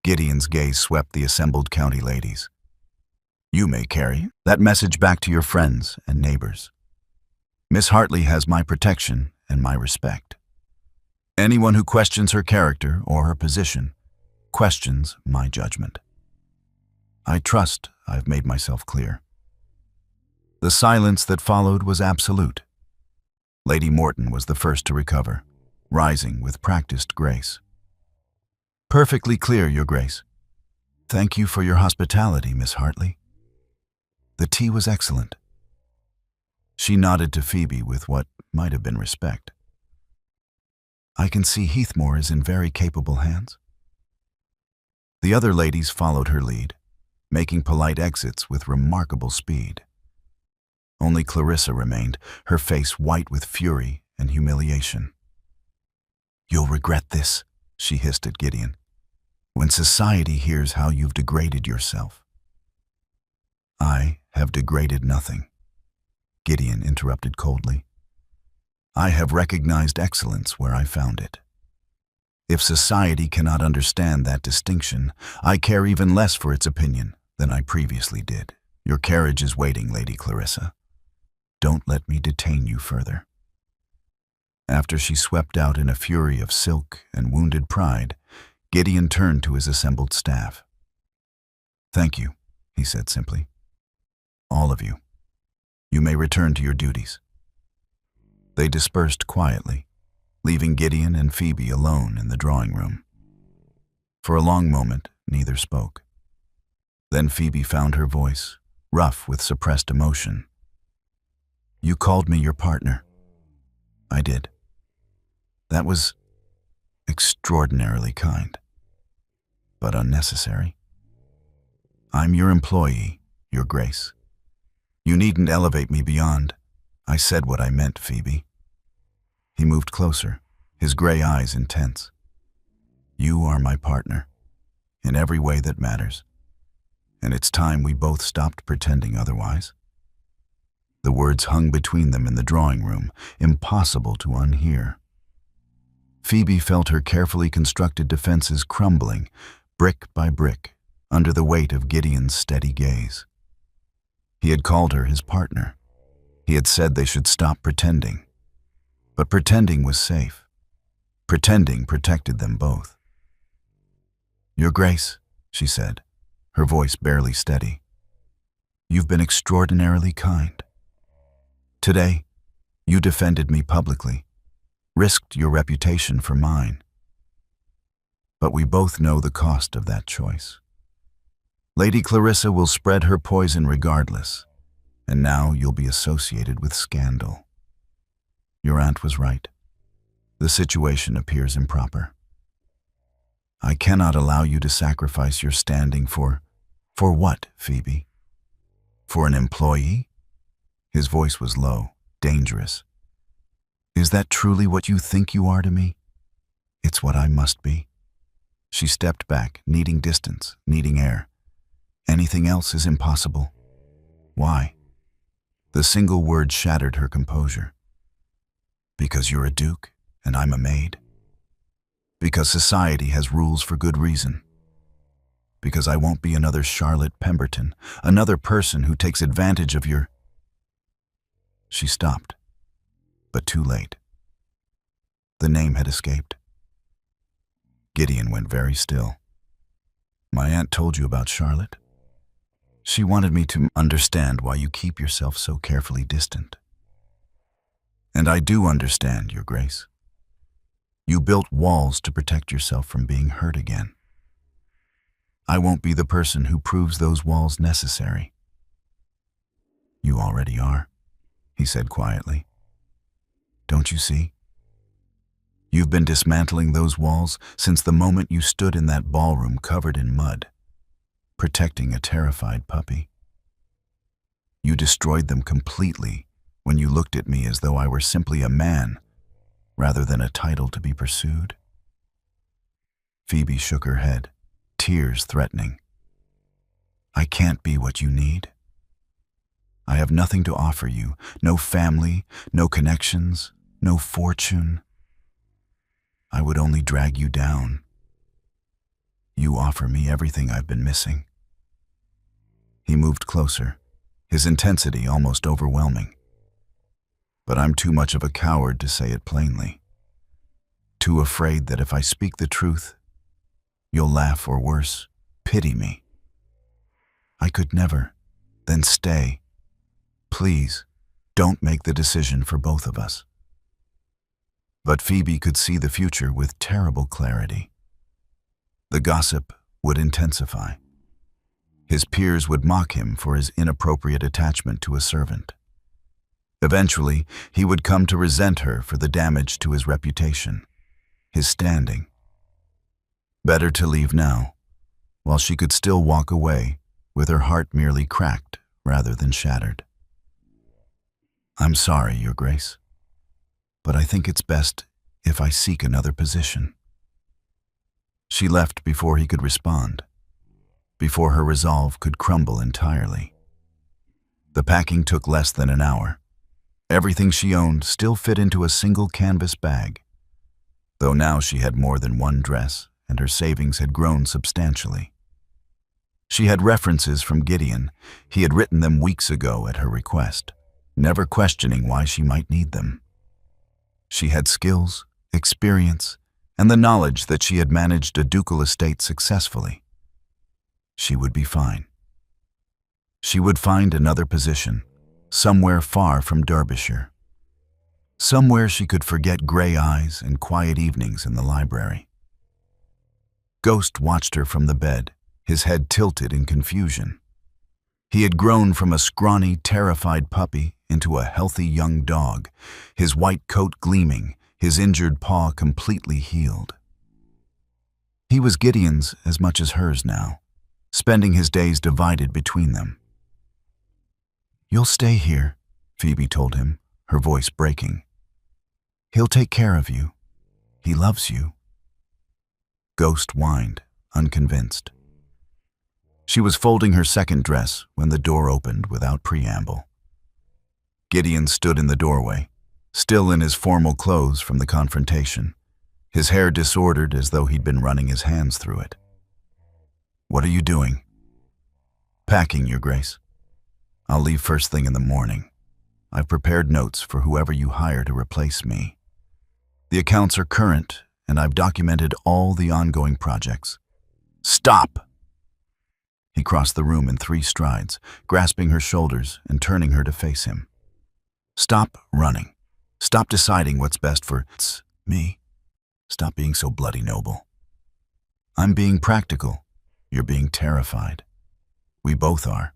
Gideon's gaze swept the assembled county ladies. You may carry that message back to your friends and neighbors. Miss Hartley has my protection and my respect. Anyone who questions her character or her position questions my judgment. I trust I've made myself clear. The silence that followed was absolute. Lady Morton was the first to recover, rising with practiced grace. Perfectly clear, Your Grace. Thank you for your hospitality, Miss Hartley. The tea was excellent. She nodded to Phoebe with what might have been respect. I can see Heathmore is in very capable hands. The other ladies followed her lead, making polite exits with remarkable speed. Only Clarissa remained, her face white with fury and humiliation. You'll regret this, she hissed at Gideon, when society hears how you've degraded yourself. I have degraded nothing, Gideon interrupted coldly. I have recognized excellence where I found it. If society cannot understand that distinction, I care even less for its opinion than I previously did. Your carriage is waiting, Lady Clarissa. Don't let me detain you further. After she swept out in a fury of silk and wounded pride, Gideon turned to his assembled staff. Thank you, he said simply. All of you. You may return to your duties. They dispersed quietly, leaving Gideon and Phoebe alone in the drawing room. For a long moment, neither spoke. Then Phoebe found her voice, rough with suppressed emotion. You called me your partner. I did. That was extraordinarily kind, but unnecessary. I'm your employee, Your Grace. You needn't elevate me beyond. I said what I meant, Phoebe. He moved closer, his gray eyes intense. You are my partner, in every way that matters, and it's time we both stopped pretending otherwise. The words hung between them in the drawing room, impossible to unhear. Phoebe felt her carefully constructed defenses crumbling, brick by brick, under the weight of Gideon's steady gaze. He had called her his partner. He had said they should stop pretending. But pretending was safe. Pretending protected them both. Your Grace, she said, her voice barely steady. You've been extraordinarily kind. Today, you defended me publicly, risked your reputation for mine. But we both know the cost of that choice. Lady Clarissa will spread her poison regardless, and now you'll be associated with scandal. Your aunt was right. The situation appears improper. I cannot allow you to sacrifice your standing for what, Phoebe? For an employee? His voice was low, dangerous. Is that truly what you think you are to me? It's what I must be. She stepped back, needing distance, needing air. Anything else is impossible. Why? The single word shattered her composure. Because you're a duke, and I'm a maid. Because society has rules for good reason. Because I won't be another Charlotte Pemberton, another person who takes advantage of your... She stopped, but too late. The name had escaped. Gideon went very still. My aunt told you about Charlotte? She wanted me to understand why you keep yourself so carefully distant. And I do understand, Your Grace. You built walls to protect yourself from being hurt again. I won't be the person who proves those walls necessary. You already are, he said quietly. Don't you see? You've been dismantling those walls since the moment you stood in that ballroom covered in mud, protecting a terrified puppy. You destroyed them completely when you looked at me as though I were simply a man rather than a title to be pursued. Phoebe shook her head, tears threatening. I can't be what you need. I have nothing to offer you, no family, no connections, no fortune. I would only drag you down. You offer me everything I've been missing. He moved closer, his intensity almost overwhelming. But I'm too much of a coward to say it plainly. Too afraid that if I speak the truth, you'll laugh or worse, pity me. I could never, then stay. Please, don't make the decision for both of us. But Phoebe could see the future with terrible clarity. The gossip would intensify. His peers would mock him for his inappropriate attachment to a servant. Eventually, he would come to resent her for the damage to his reputation, his standing. Better to leave now, while she could still walk away with her heart merely cracked rather than shattered. I'm sorry, Your Grace, but I think it's best if I seek another position. She left before he could respond, before her resolve could crumble entirely. The packing took less than an hour. Everything she owned still fit into a single canvas bag, though now she had more than one dress and her savings had grown substantially. She had references from Gideon. He had written them weeks ago at her request, never questioning why she might need them. She had skills, experience, and the knowledge that she had managed a ducal estate successfully. She would be fine. She would find another position, somewhere far from Derbyshire. Somewhere she could forget gray eyes and quiet evenings in the library. Ghost watched her from the bed, his head tilted in confusion. He had grown from a scrawny, terrified puppy into a healthy young dog, his white coat gleaming, his injured paw completely healed. He was Gideon's as much as hers now, spending his days divided between them. You'll stay here, Phoebe told him, her voice breaking. He'll take care of you. He loves you. Ghost whined, unconvinced. She was folding her second dress when the door opened without preamble. Gideon stood in the doorway, still in his formal clothes from the confrontation, his hair disordered as though he'd been running his hands through it. What are you doing? Packing, Your Grace. I'll leave first thing in the morning. I've prepared notes for whoever you hire to replace me. The accounts are current, and I've documented all the ongoing projects. Stop! He crossed the room in 3 strides, grasping her shoulders and turning her to face him. Stop running. Stop deciding what's best for me. Stop being so bloody noble. I'm being practical. You're being terrified. We both are.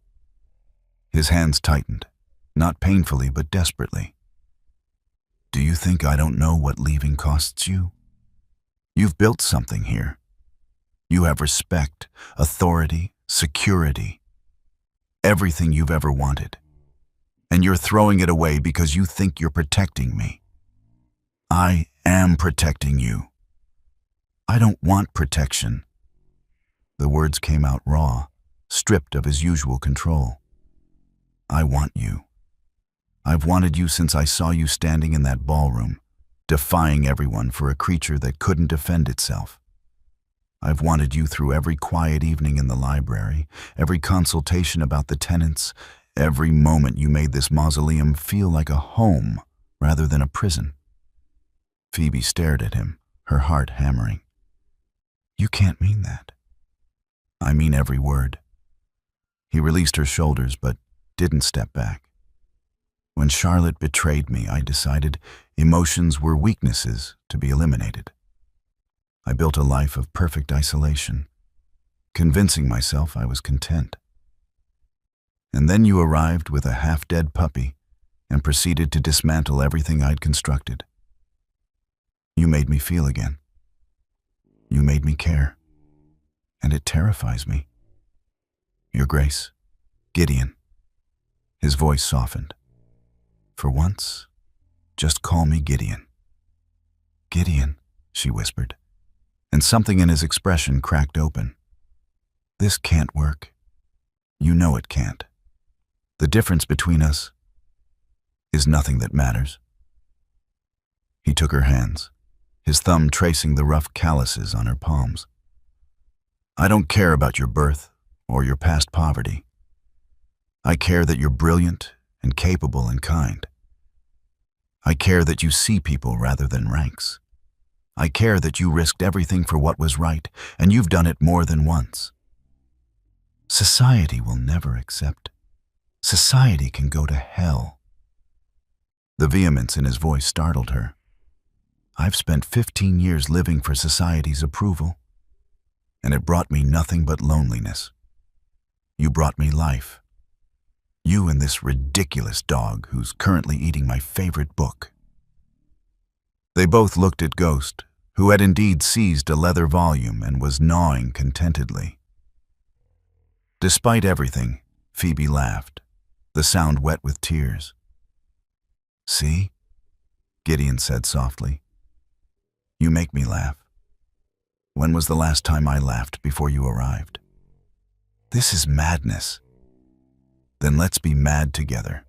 His hands tightened, not painfully but desperately. Do you think I don't know what leaving costs you? You've built something here. You have respect, authority, security, everything you've ever wanted. And you're throwing it away because you think you're protecting me. I am protecting you. I don't want protection. The words came out raw, stripped of his usual control. I want you. I've wanted you since I saw you standing in that ballroom, defying everyone for a creature that couldn't defend itself. I've wanted you through every quiet evening in the library, every consultation about the tenants, every moment you made this mausoleum feel like a home rather than a prison. Phoebe stared at him, her heart hammering. You can't mean that. I mean every word. He released her shoulders but didn't step back. When Charlotte betrayed me, I decided emotions were weaknesses to be eliminated. I built a life of perfect isolation, convincing myself I was content. And then you arrived with a half-dead puppy and proceeded to dismantle everything I'd constructed. You made me feel again. You made me care. And it terrifies me. Your Grace, Gideon. His voice softened. For once, just call me Gideon. Gideon, she whispered, and something in his expression cracked open. This can't work. You know it can't. The difference between us is nothing that matters. He took her hands, his thumb tracing the rough calluses on her palms. I don't care about your birth or your past poverty. I care that you're brilliant and capable and kind. I care that you see people rather than ranks. I care that you risked everything for what was right, and you've done it more than once. Society will never accept. Society can go to hell. The vehemence in his voice startled her. I've spent 15 years living for society's approval, and it brought me nothing but loneliness. You brought me life. You and this ridiculous dog who's currently eating my favorite book. They both looked at Ghost, who had indeed seized a leather volume and was gnawing contentedly. Despite everything, Phoebe laughed, the sound wet with tears. See? Gideon said softly. You make me laugh. When was the last time I laughed before you arrived? This is madness. Then let's be mad together.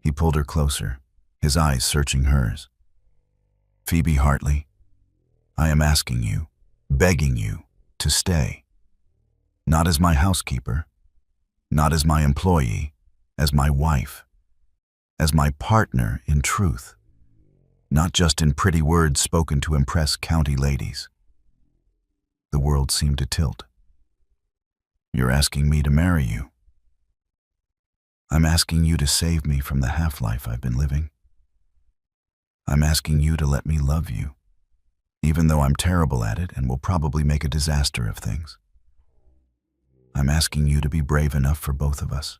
He pulled her closer, his eyes searching hers. Phoebe Hartley, I am asking you, begging you, to stay. Not as my housekeeper, not as my employee, as my wife, as my partner in truth, not just in pretty words spoken to impress county ladies. The world seemed to tilt. You're asking me to marry you. I'm asking you to save me from the half-life I've been living. I'm asking you to let me love you, even though I'm terrible at it and will probably make a disaster of things. I'm asking you to be brave enough for both of us.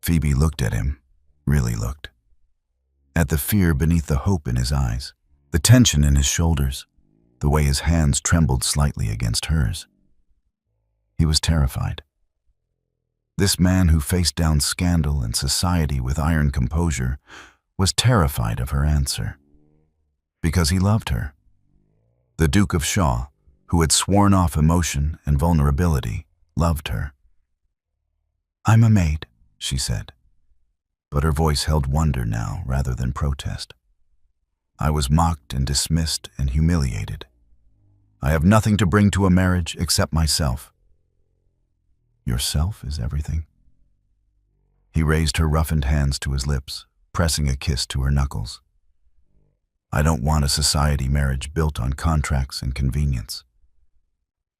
Phoebe looked at him, really looked. At the fear beneath the hope in his eyes, the tension in his shoulders, the way his hands trembled slightly against hers. He was terrified. This man who faced down scandal and society with iron composure was terrified of her answer. Because he loved her. The Duke of Shaw, who had sworn off emotion and vulnerability, loved her. I'm a maid, she said, but her voice held wonder now rather than protest. I was mocked and dismissed and humiliated. I have nothing to bring to a marriage except myself. Yourself is everything. He raised her roughened hands to his lips, pressing a kiss to her knuckles. I don't want a society marriage built on contracts and convenience.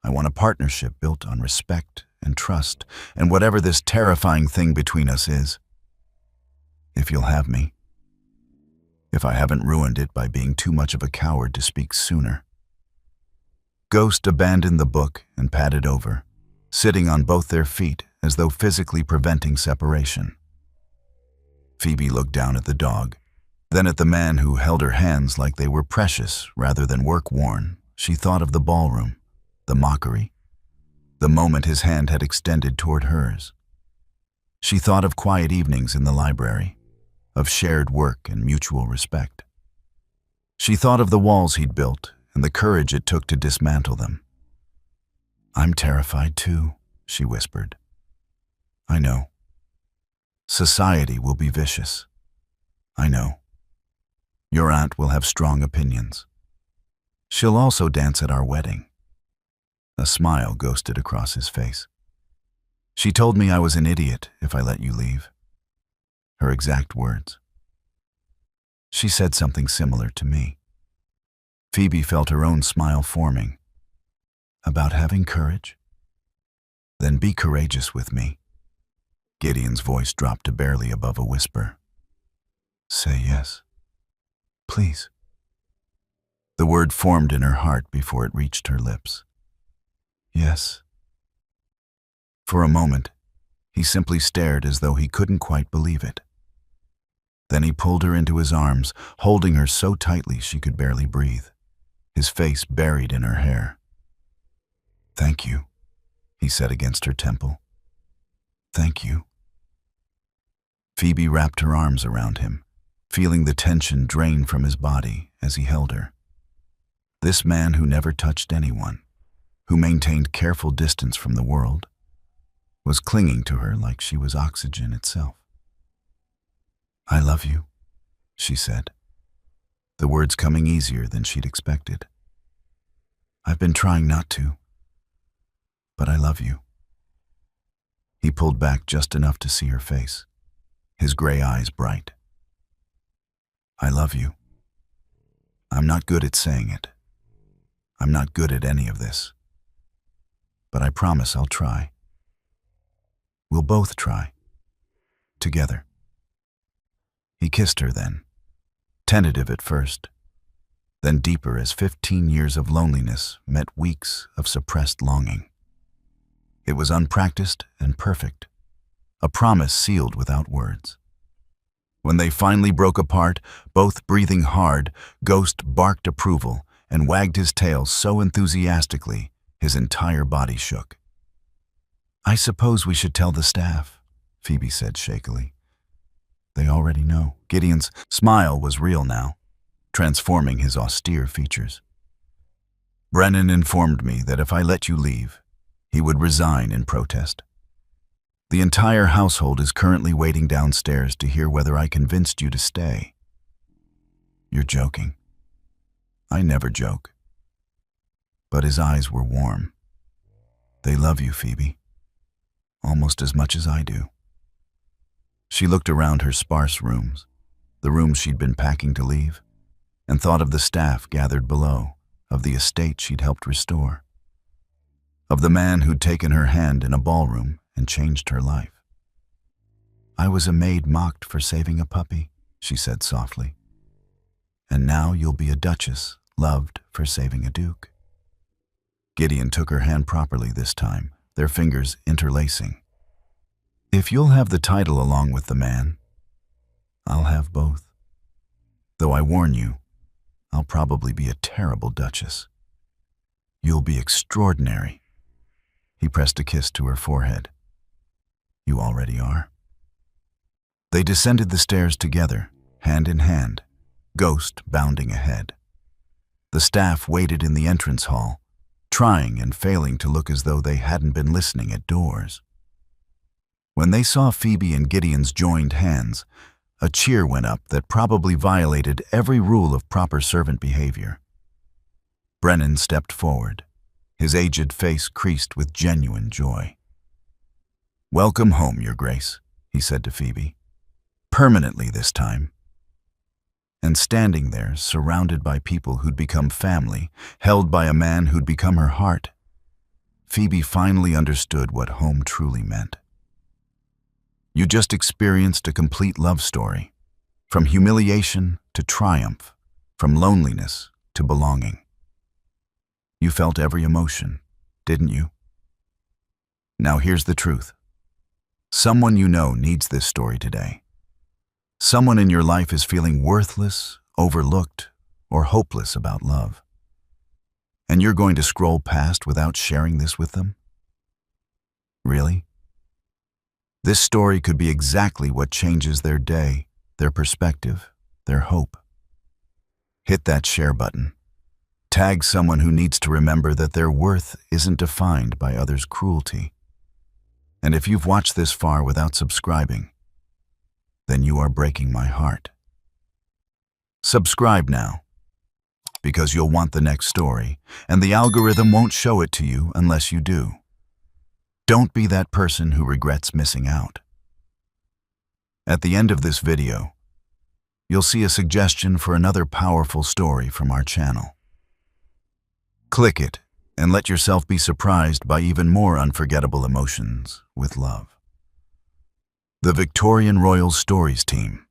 I want a partnership built on respect and trust, and whatever this terrifying thing between us is. If you'll have me. If I haven't ruined it by being too much of a coward to speak sooner. Ghost abandoned the book and padded over, sitting on both their feet as though physically preventing separation. Phoebe looked down at the dog, then at the man who held her hands like they were precious rather than work-worn. She thought of the ballroom, the mockery, the moment his hand had extended toward hers. She thought of quiet evenings in the library, of shared work and mutual respect. She thought of the walls he'd built and the courage it took to dismantle them. "I'm terrified too," she whispered. "I know. Society will be vicious. I know. Your aunt will have strong opinions. She'll also dance at our wedding." A smile ghosted across his face. "She told me I was an idiot if I let you leave." Her exact words. She said something similar to me. Phoebe felt her own smile forming. "About having courage? Then be courageous with me." Gideon's voice dropped to barely above a whisper. "Say yes. Please." The word formed in her heart before it reached her lips. Yes. For a moment, he simply stared as though he couldn't quite believe it. Then he pulled her into his arms, holding her so tightly she could barely breathe, his face buried in her hair. "Thank you," he said against her temple. "Thank you." Phoebe wrapped her arms around him, feeling the tension drain from his body as he held her. This man who never touched anyone, who maintained careful distance from the world, was clinging to her like she was oxygen itself. "I love you," she said, the words coming easier than she'd expected. "I've been trying not to, but I love you." He pulled back just enough to see her face, his gray eyes bright. "I love you. I'm not good at saying it. I'm not good at any of this. But I promise I'll try. We'll both try. Together." He kissed her then, tentative at first, then deeper as 15 years of loneliness met weeks of suppressed longing. It was unpracticed and perfect, a promise sealed without words. When they finally broke apart, both breathing hard, Ghost barked approval and wagged his tail so enthusiastically his entire body shook. "I suppose we should tell the staff," Phoebe said shakily. "They already know." Gideon's smile was real now, transforming his austere features. "Brennan informed me that if I let you leave, he would resign in protest. The entire household is currently waiting downstairs to hear whether I convinced you to stay." "You're joking." "I never joke." But his eyes were warm. "They love you, Phoebe, almost as much as I do." She looked around her sparse rooms, the rooms she'd been packing to leave, and thought of the staff gathered below, of the estate she'd helped restore, of the man who'd taken her hand in a ballroom and changed her life. "I was a maid mocked for saving a puppy," she said softly. "And now you'll be a duchess loved for saving a duke." Gideon took her hand properly this time, their fingers interlacing. "If you'll have the title along with the man, I'll have both. Though I warn you, I'll probably be a terrible duchess. You'll be extraordinary." He pressed a kiss to her forehead. "You already are." They descended the stairs together, hand in hand, Ghost bounding ahead. The staff waited in the entrance hall, trying and failing to look as though they hadn't been listening at doors. When they saw Phoebe and Gideon's joined hands, a cheer went up that probably violated every rule of proper servant behavior. Brennan stepped forward, his aged face creased with genuine joy. "Welcome home, Your Grace," he said to Phoebe. "Permanently this time." And standing there, surrounded by people who'd become family, held by a man who'd become her heart, Phoebe finally understood what home truly meant. You just experienced a complete love story, from humiliation to triumph, from loneliness to belonging. You felt every emotion, didn't you? Now here's the truth. Someone you know needs this story today. Someone in your life is feeling worthless, overlooked, or hopeless about love. And you're going to scroll past without sharing this with them? Really? This story could be exactly what changes their day, their perspective, their hope. Hit that share button. Tag someone who needs to remember that their worth isn't defined by others' cruelty. And if you've watched this far without subscribing, then you are breaking my heart. Subscribe now, because you'll want the next story, and the algorithm won't show it to you unless you do. Don't be that person who regrets missing out. At the end of this video, you'll see a suggestion for another powerful story from our channel. Click it and let yourself be surprised by even more unforgettable emotions with love. The Victorian Royal Stories team.